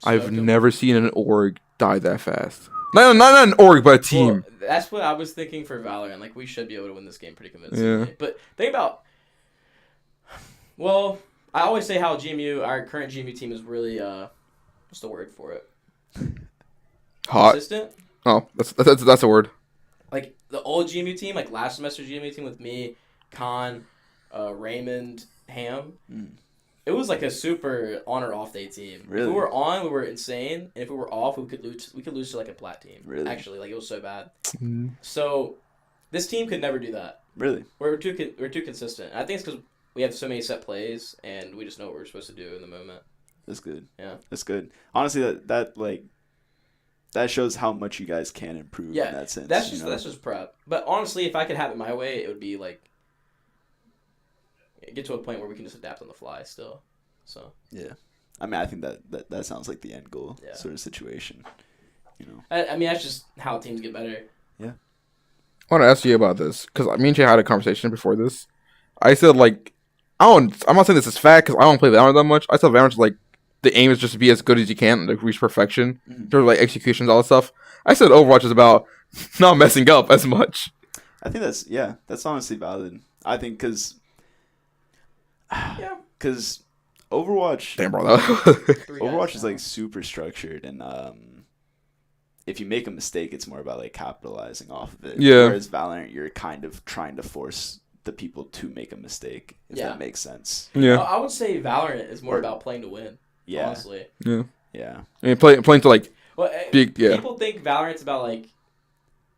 B: I've never seen an org die that fast. Not an org, but a team.
A: Well, that's what I was thinking for Valorant. Like, we should be able to win this game pretty convincingly.
B: Yeah.
A: But think about... Well, I always say how our current GMU team is really, what's the word for it?
B: Hot.
A: Consistent?
B: Oh, that's a word.
A: Like, the old GMU team, like last semester GMU team with me, Khan, Raymond, Ham... It was like a super on or off day team.
C: Really?
A: If we were on, we were insane, and if we were off, we could lose to like a plat team.
C: Really?
A: Actually, like it was so bad. So this team could never do that.
C: Really?
A: We're too consistent. And I think it's because we have so many set plays, and we just know what we're supposed to do in the moment.
C: That's good.
A: Yeah.
C: That's good. Honestly, that shows how much you guys can improve
A: Yeah,
C: in that sense.
A: that's
C: you know?
A: just prep. But honestly, if I could have it my way, it would be like get to a point where we can just adapt on the fly still. So
C: Yeah. I mean, I think that sounds like the end goal
A: Yeah.
C: sort of situation. You know.
A: I mean, that's just how teams get better.
B: I want to ask you about this because me and Jay had a conversation before this. I said like, I'm not saying this is fact because I don't play Valorant that much. I said Valorant is like the aim is just to be as good as you can, like reach perfection. There's like executions, all that stuff. I said Overwatch is about not messing up as much.
C: I think that's honestly valid. I think because Overwatch.
B: Damn, bro.
C: Overwatch is like super structured, and if you make a mistake, it's more about like capitalizing off of it.
B: Yeah.
C: Whereas Valorant, you're kind of trying to force the people to make a mistake. If that makes sense.
B: Yeah.
A: I would say Valorant is more about playing to win.
C: Yeah.
A: Honestly.
B: Yeah.
C: Yeah.
B: I mean, playing to like.
A: Well,
B: big. Yeah.
A: people think Valorant's about like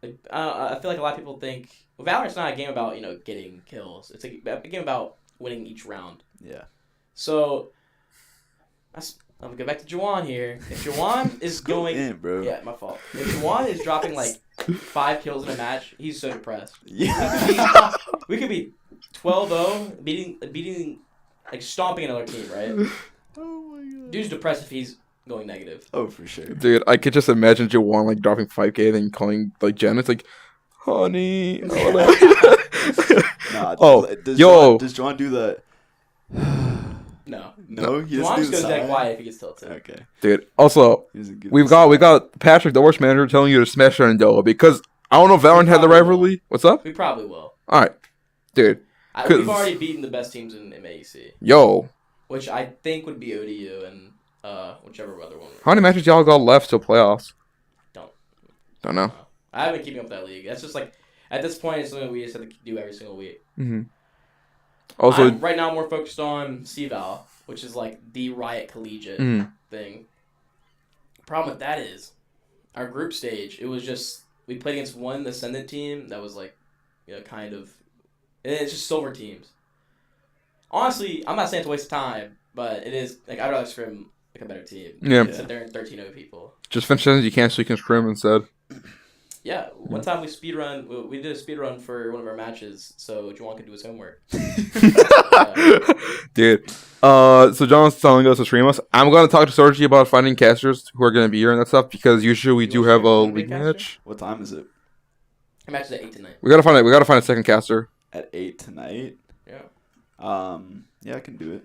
A: I feel like a lot of people think Valorant's not a game about getting kills. It's a game about winning each round.
C: Yeah.
A: So I'm gonna go back to Juwan here. If Juwan is going,
C: in, bro.
A: Yeah, my fault. If Juwan is dropping like 5 kills in a match, he's so depressed.
C: Yeah.
A: We could be 12-0, beating, like stomping another team, right?
C: Oh my god.
A: Dude's depressed if he's going negative.
C: Oh, for sure.
B: Dude, I could just imagine Jawan like dropping 5K and then calling like Jen. It's like, honey.
C: Nah, does Juwan do the?
A: No.
C: No, he
A: Juwan
C: doesn't do
A: just
C: the
A: goes that
C: sigh?
A: quiet if he gets tilted.
C: Okay.
B: Dude, also, we got Patrick, the worst manager, telling you to smash her in Doha because I don't know if Valorant had the rivalry. What's up?
A: We probably will.
B: All right, dude.
A: We've already beaten the best teams in MAEC.
B: Yo.
A: Which I think would be ODU and whichever other one.
B: How many matches y'all got left till playoffs? Don't know.
A: I haven't been keeping up with that league. That's just like at this point, it's something we just have to do every single week.
B: Mm-hmm. Also,
A: right now I'm more focused on CVAL, which is like the Riot Collegiate thing. Problem with that is our group stage. It was just we played against one Ascendant team that was like, kind of. And it's just silver teams. Honestly, I'm not saying it's a waste of time, but it is like I'd rather scrim like a better team.
B: Yeah.
A: Sit there and 13-0 people.
B: Just finish it. You can't, so you can scrim instead.
A: Yeah, one time we speedrun. We did a speedrun for one of our matches, so Juwan could do his homework.
B: Dude, so John's telling us to stream us. I'm gonna talk to Sergi about finding casters who are gonna be here and that stuff because usually we do have a league match.
C: What time is it?
A: The match is at 8 tonight.
B: We gotta find a second caster.
C: At 8 tonight.
A: Yeah.
C: Yeah, I can do it.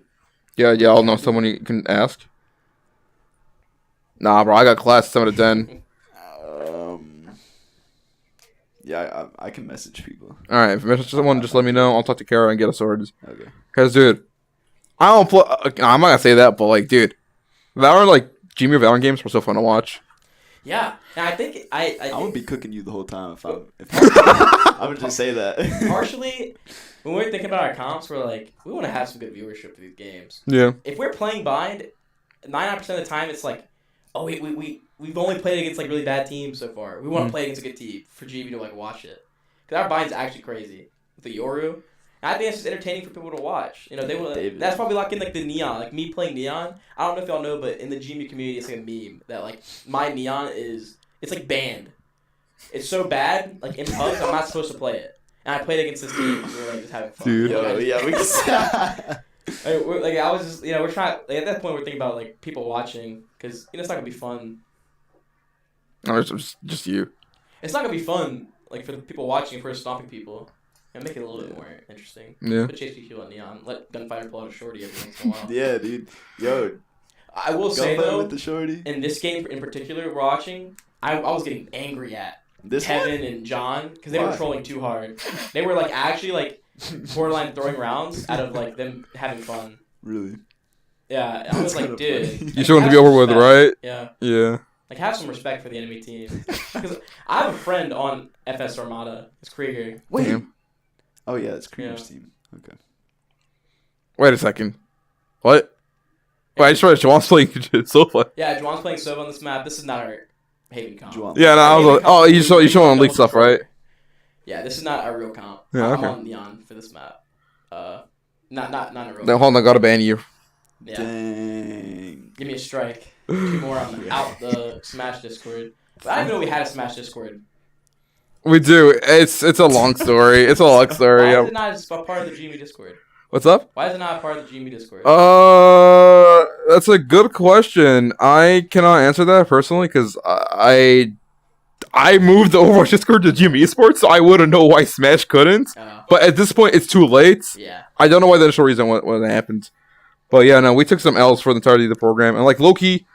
B: Yeah. I'll know someone you can ask. Nah, bro, I got class 7 to 10.
C: Yeah, I can message people.
B: All right, if you message someone, just let me know. I'll talk to Kara and get a swords.
C: Okay.
B: Cause, dude, I don't play. I'm not gonna say that, but like, dude, Valorant GMU Valorant games were so fun to watch.
A: Yeah, and I think I
C: would be cooking you the whole time if I would just say that.
A: Partially, when we're thinking about our comps, we're like, we want to have some good viewership for these games.
B: Yeah.
A: If we're playing blind, 99% of the time it's like, oh we've only played against like really bad teams so far. We want to play against a good team for GMU to like watch it. Because our bind's actually crazy with the Yoru. And I think it's just entertaining for people to watch. They will. That's probably like in like the Neon, like me playing Neon. I don't know if y'all know, but in the GMU community, it's like a meme that like my Neon it's like banned. It's so bad, like in pubs, I'm not supposed to play it. And I played against this team. We were like just having fun.
B: Dude,
C: yeah, we can.
A: I was just we're trying at that point we're thinking about like people watching because it's not gonna be fun.
B: No, it's just you.
A: It's not gonna be fun like for the people watching if we're stomping people. And make it a little bit more interesting.
B: Yeah.
A: Put CHASEQQ on Neon. Let Gunfighter pull out a shorty every once in a while.
C: Yeah, dude. Yo.
A: I will say though,
C: with the shorty.
A: in this game in particular we're watching, I was getting angry at Kevin and John because they were trolling too hard. They were like actually like borderline throwing rounds out of like them having fun.
C: Really?
A: Yeah, I was like, dude.
B: You just want to be over with, right?
A: Yeah.
B: Yeah.
A: Like, have some respect for the enemy team. Because I have a friend on FS Armada. It's Krieger.
C: Wait.
B: Damn.
C: Oh, yeah, it's Krieger's team. Okay.
B: Wait a second. What? Wait, I just read Jawan's playing Sofa.
A: Yeah, Juwan's playing Sova on this map. This is not our Haven comp.
C: Juwan.
B: Yeah, no, I was like, oh, you show on leak stuff, right?
A: Yeah, this is not our real comp.
B: Yeah, okay.
A: I'm on Neon for this map. Not a real
B: Then hold on, I gotta ban you.
A: Yeah.
C: Dang.
A: Give me a strike. 2 more on out the Smash Discord. But I didn't even know we had a Smash Discord.
B: We do. It's a long story. It's a long story.
A: Why is it not a part of the GMU Discord?
B: What's up?
A: Why is it not a part of the GMU Discord?
B: That's a good question. I cannot answer that personally because I moved the Overwatch Discord to GMU Esports, so I wouldn't know why Smash couldn't. But at this point, it's too late.
A: Yeah.
B: I don't know why the initial reason when that happened. But yeah, no, we took some L's for the entirety of the program, and like low-key,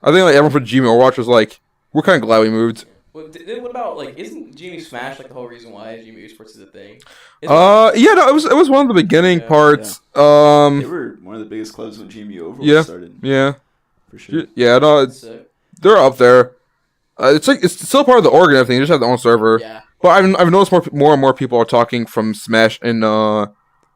B: I think like everyone for GMU Overwatch was like, we're kind of glad we moved.
A: What about like? Isn't GMU Smash like the whole reason why GMU Esports is a thing?
B: Yeah, no, it was one of the beginning parts.
C: They were one of the biggest clubs when GMU Overwatch started.
B: Yeah,
C: for sure.
B: Yeah, no, they're up there. It's still part of the org and everything. They just have their own server.
A: Yeah.
B: But I've noticed more and more people are talking from Smash and the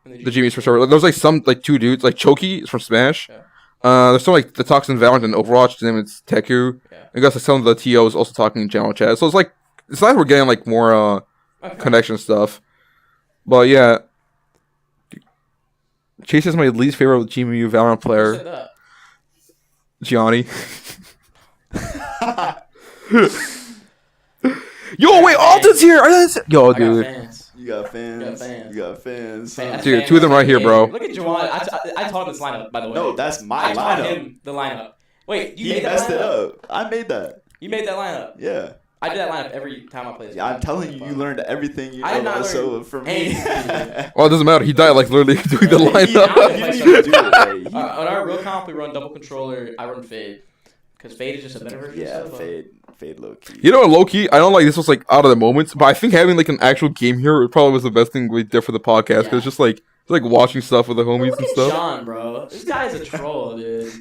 B: GMU Esports server. There's like some like 2 dudes like Choki is from Smash.
A: Yeah.
B: There's some like the talks in Valorant and Overwatch. His name is CHASEQQ.
A: Yeah.
B: I guess like some of the TOs also talking in general chat. So it's like we're getting like more connection stuff. But yeah, Chase is my least favorite GMU Valorant player. Gianni. Yo, wait, Alton's here. Yo, dude.
C: You got fans.
B: Dude, 2 of them right here, bro.
A: Look at Juwan. I taught him this lineup, by the way.
C: No, that's my lineup.
A: I taught him the lineup. Wait, you made that
C: messed
A: lineup?
C: it up. I made that.
A: You made that lineup?
C: Yeah.
A: I do that lineup every time I play this.
C: Yeah, I'm telling you, you learned everything you know.
A: I did not
C: so for me,
B: well, it doesn't matter. He died like literally doing the lineup.
A: On our real comp, we run double controller. I run Fade. Because Fade is just a better version
C: of
A: stuff.
C: Fade low key.
B: You know what, low key? I don't like this was like out of the moments, but I think having like an actual game here probably was the best thing we did for the podcast. Because it's just like watching stuff with the homies and stuff.
A: John, bro, this guy's a troll, dude.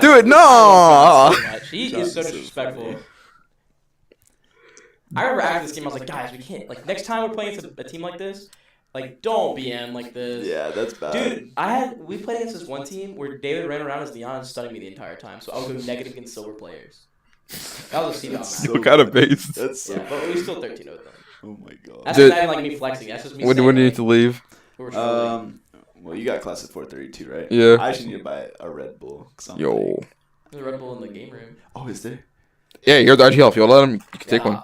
B: Dude, no.
A: He is so disrespectful. I remember after this game, I was like, guys, we can't. Like next time we're playing a team like this. Like, don't BM like this.
C: Yeah, that's bad.
A: Dude, we played against this one team where David ran around as Leon and stunning me the entire time. So I was going negative against silver players. That was a C-dot match.
B: So kind of based.
C: That's so
A: but we still 13 with them.
C: Oh my god.
A: That's not even like me flexing. That's just me
B: when do you need to leave?
C: Well, you got class at 4:32, right?
B: Yeah.
C: I actually need to buy a Red Bull.
B: Yo.
A: There's a Red Bull in the game room.
C: Oh, is there?
B: Yeah, you're the RGL. If you'll let him, you can take one.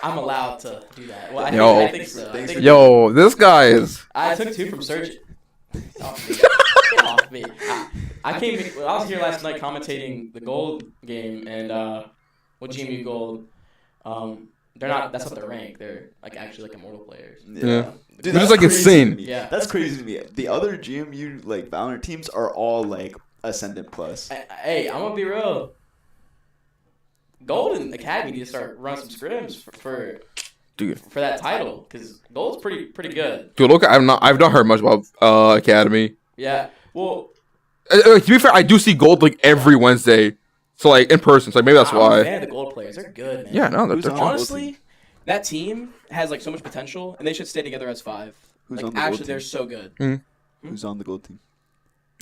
A: I'm allowed to do that. Well, I think so.
B: Yo, this guy is.
A: I took 2 from Surge. Get off me. I came. I was here last night commentating the gold game and GMU gold. They're not. That's not their rank. They're like actually like immortal players.
B: Yeah.
C: Dude,
B: that's just like insane.
A: Yeah,
C: that's crazy to me. The other GMU like Valorant teams are all like Ascendant plus.
A: Hey, I'm gonna be real. Golden Academy need to start running some scrims for that title because Gold's pretty good.
B: Dude, look, I've not heard much about Academy.
A: Yeah, well,
B: to be fair, I do see Gold like every Wednesday, so like in person. So like, maybe that's why.
A: I'm a fan of the Gold players. They're good, man.
B: Yeah, no, they're
A: honestly, that team has like so much potential, and they should stay together as 5.
C: Who's
A: like
C: on the
A: actually,
C: gold
A: they're
C: team?
A: so good.
C: Who's on the gold team?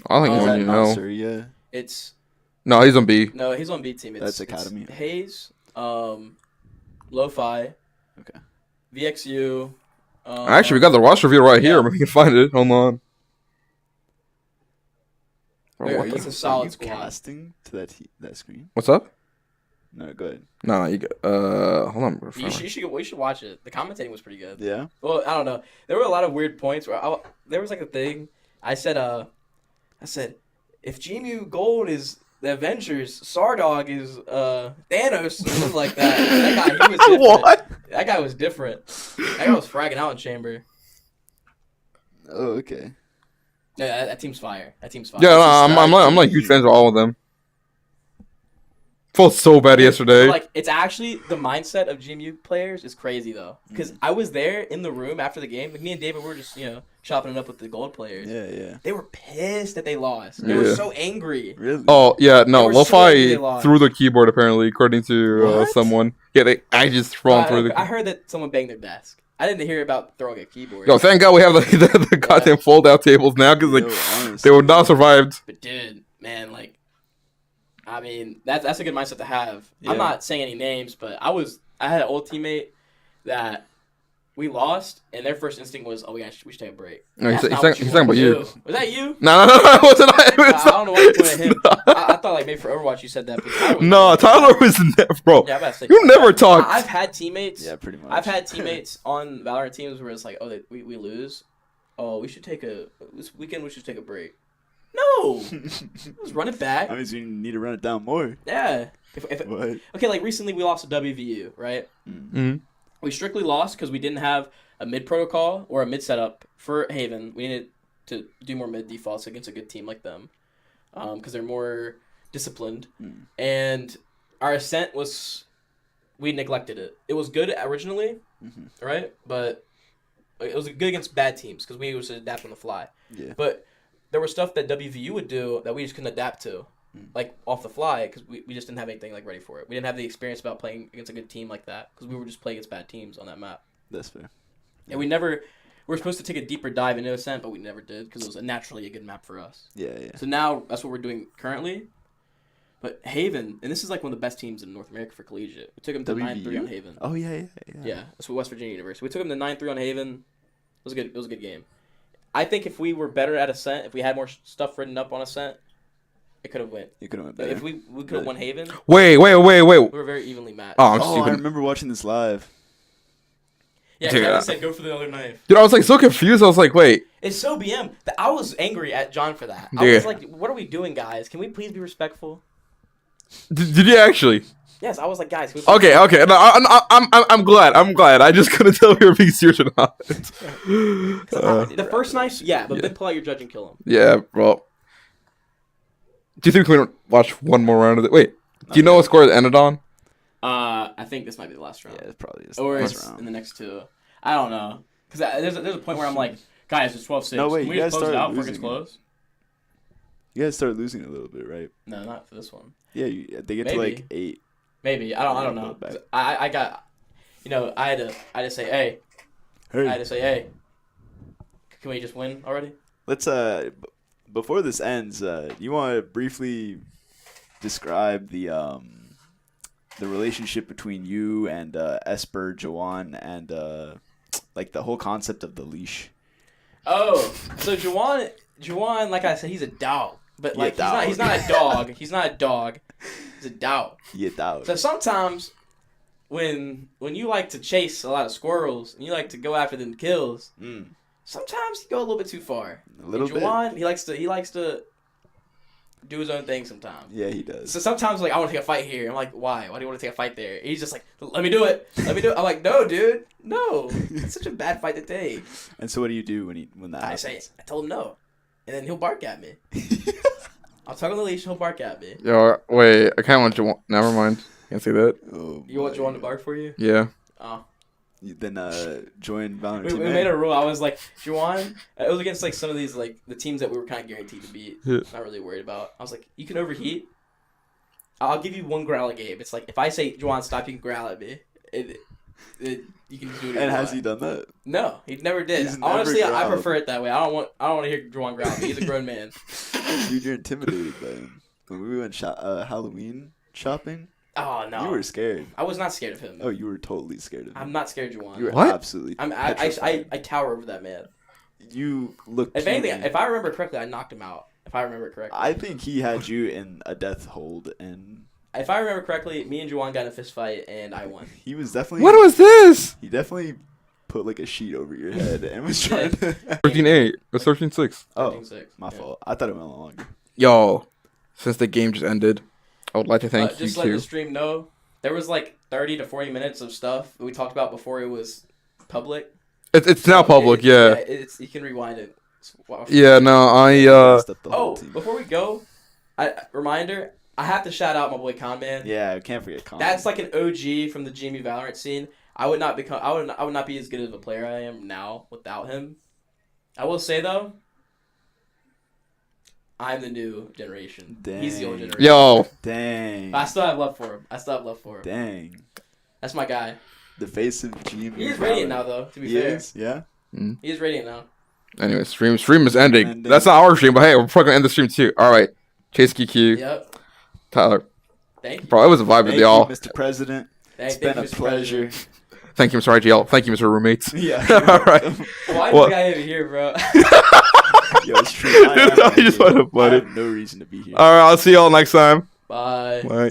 B: I don't think you know.
C: Yeah.
A: It's.
B: No, he's on B.
A: No, he's on B team.
C: That's Academy.
A: It's Hayes, Lo-Fi,
C: okay,
A: VXU.
B: Actually, we got the roster review right here. Maybe we can find it. Hold on.
A: It's a solid squad.
C: Casting to that screen.
B: What's up?
C: No, go ahead.
B: No, you go. Hold on.
A: You should watch it. The commentating was pretty good.
C: Yeah.
A: Well, I don't know. There were a lot of weird points where there was like a thing. I said, if GMU Gold is the Avengers, Sardog is Thanos, or something like that. That guy, he was different.
B: What?
A: That guy was different. That guy was fragging out in chamber.
C: Oh, okay.
A: Yeah, that team's fire. Yeah,
B: no, I'm like huge fans of all of them. Felt so bad yesterday.
A: Like it's actually the mindset of GMU players is crazy though, because I was there in the room after the game. Like, me and David were just chopping it up with the gold players.
C: Yeah.
A: They were pissed that they lost. They were so angry.
C: Really?
B: Oh yeah, no. Lo-Fi
A: so
B: threw the keyboard apparently, according to someone. Yeah, I just thrown through the.
A: I heard that someone banged their desk. I didn't hear about throwing a keyboard.
B: Yo, thank God we have the goddamn fold-out tables now, because like they would not survived.
A: But dude, man, like, I mean, that's a good mindset to have.
C: Yeah.
A: I'm not saying any names, but I had an old teammate that we lost, and their first instinct was, "Oh, we should take a break."
B: No, he's talking about you.
A: Was that you?
B: No, it wasn't.
A: I don't know why you pointed at him. I thought like maybe for Overwatch you said that. But
B: Tyler was never, bro.
A: Yeah, I'm about to say,
B: you never talked.
A: I've had teammates.
C: Yeah, pretty much.
A: I've had teammates on Valorant teams where it's like, oh, we lose. Oh, we should take this weekend. We should take a break. No, let's run it back.
C: I mean, you need to run it down more.
A: Yeah.
C: What?
A: Okay, like recently we lost to WVU, right?
B: Mm-hmm.
A: We strictly lost because we didn't have a mid protocol or a mid setup for Haven. We needed to do more mid defaults against a good team like them, because they're more disciplined. And our ascent was we neglected it. It was good originally, right? But it was good against bad teams because we was adapt on the fly.
C: Yeah.
A: But there was stuff that WVU would do that we just couldn't adapt to, like off the fly, because we just didn't have anything like ready for it. We didn't have the experience about playing against a good team like that because we were just playing against bad teams on that map.
C: That's fair.
A: And we were supposed to take a deeper dive into Ascent, but we never did because it was naturally a good map for us.
C: Yeah, yeah.
A: So now that's what we're doing currently. But Haven, and this is like one of the best teams in North America for collegiate. We took them to 9-3 on Haven.
C: Oh yeah.
A: Yeah, that's what West Virginia University. We took them to 9-3 on Haven. It was a good game. I think if we were better at Ascent, if we had more stuff written up on Ascent, it could have went.
C: You could have went better.
A: If we could have won Haven.
B: Wait.
A: We were very evenly matched.
B: Oh, I'm
C: I
B: stupid.
C: remember watching this live.
A: Yeah,
B: Dude,
A: Kevin said go for the other knife.
B: Dude, I was like so confused. I was like, wait.
A: It's so BM that I was angry at John for that. I
B: Dude.
A: was like, what are we doing, guys? Can we please be respectful?
B: Did you actually?
A: Yes, I was like, guys. Can we
B: Okay. No, I'm glad. I just couldn't tell if you were being serious or not.
A: the first knife, yeah, but then pull out your judge and kill him.
B: Yeah, well. Do you think we can watch one more round of it? Wait, do you know what score it ended on?
A: I think this might be the last round.
C: Yeah, it probably is.
A: Or
C: last
A: it's
C: round.
A: in the next two. I don't know. Because there's a point where I'm like, guys, it's 12-6.
C: No, wait,
A: Can we
C: you
A: just
C: guys
A: close it
C: started
A: out before it gets
C: losing.
A: close?
C: You guys started losing a little bit, right?
A: No, not for this one.
C: Yeah, they get to
A: Maybe.
C: like 8.
A: Maybe. I don't know. 'Cause I got, I had to say, hey.
C: Hey.
A: I had to say, hey. Can we just win already?
C: Let's before this ends, you want to briefly describe the relationship between you and Esper, Jawan, and like the whole concept of the leash.
A: Oh, so Jawan, like I said, he's a dog. But like
C: dog.
A: he's not a dog. He's not a dog. He's a dog.
C: Yeah, dog.
A: So sometimes when you like to chase a lot of squirrels and you like to go after them kills, sometimes you go a little bit too far.
C: A little
A: and Jawan, he likes to do his own thing sometimes.
C: Yeah, he does.
A: So sometimes like I want to take a fight here. I'm like, why? Why do you want to take a fight there? And he's just like, let me do it. Let me do it. I'm like, no, dude, no. It's such a bad fight to take.
C: And so what do you do when that
A: I
C: happens?
A: I told him no, and then he'll bark at me. I'll tug on the leash, he'll bark at me.
B: Yo, wait, I kind of want Jawan. Never mind. Can't say that.
C: Oh,
A: You want Jawan to bark for you?
B: Yeah.
A: Oh.
C: Then join Valorant
A: We
C: Team
A: made a rule. I was like, Juwan, it was against like some of these like the teams that we were kind of guaranteed to beat.
B: Yeah.
A: Not really worried about. I was like, you can overheat. I'll give you one growl a game. It's like if I say Juwan, stop, you can growl at me. You can do it.
C: And has he done that?
A: No, he never did.
C: He's never
A: Honestly, I
C: growled.
A: prefer it that way. I don't want to hear Juwan growl at me. He's a grown man.
C: Dude, you're intimidated by him. When we went Halloween shopping,
A: Oh no,
C: you were scared.
A: I was not scared of him.
C: Oh, you were totally scared of him.
A: I'm not scared of Juwan.
C: You were
B: What?
C: absolutely.
A: I
C: petrified.
A: tower over that man.
C: You looked.
A: If anything,
C: human.
A: if I remember correctly, I knocked him out. If I remember correctly.
C: I think he had you in a death hold, and
A: If I remember correctly, me and Juwan got in a fist fight, and I won.
C: he was definitely.
B: What was this?
C: He definitely put like a sheet over your head and was trying to.
B: 13-8. It was 13-6.
C: Oh,
A: 13-6.
C: my
A: Yeah.
C: fault. I thought it went longer.
B: Yo, since the game just ended, I would like to thank you
A: Just let the
B: too.
A: stream know, there was like 30 to 40 minutes of stuff that we talked about before it was public.
B: It's now public, yeah.
A: You can rewind it.
B: Yeah, no, I
C: Messed up the whole
A: Oh,
C: team.
A: before we go, reminder, I have to shout out my boy Conman.
C: Yeah, I can't forget Con.
A: That's like an OG from the GMU Valorant scene. I would not be as good of a player I am now without him. I will say though, I'm the new generation. He's the old
C: Dang.
A: generation.
B: yo.
C: Dang.
A: But I still have love for him.
C: Dang.
A: That's my guy.
C: The face of GMU.
A: He is radiant now though, to be
C: He
A: fair.
C: is? Yeah?
A: He is radiant now.
B: Anyway, stream is ending.
C: Ending.
B: That's not our stream, but hey, we're probably gonna end the stream too. All right, CHASEQQ,
A: Yep.
B: Tyler,
A: Thank you.
B: bro, it was a vibe with
C: Thank
B: y'all.
C: you, Mr. President. It's
A: Thank
C: been
A: you,
C: a
A: Mr.
C: pleasure.
A: President.
B: Thank you, Mr. IGL. Thank you, Mr. Roommates.
C: Yeah.
B: All right.
A: Why
B: What?
A: is the guy over here, bro?
C: Yo, it's true.
B: I just wanted to
C: I
B: put it.
C: have no reason to be here.
B: All right, I'll see y'all next time.
A: Bye.
B: Bye.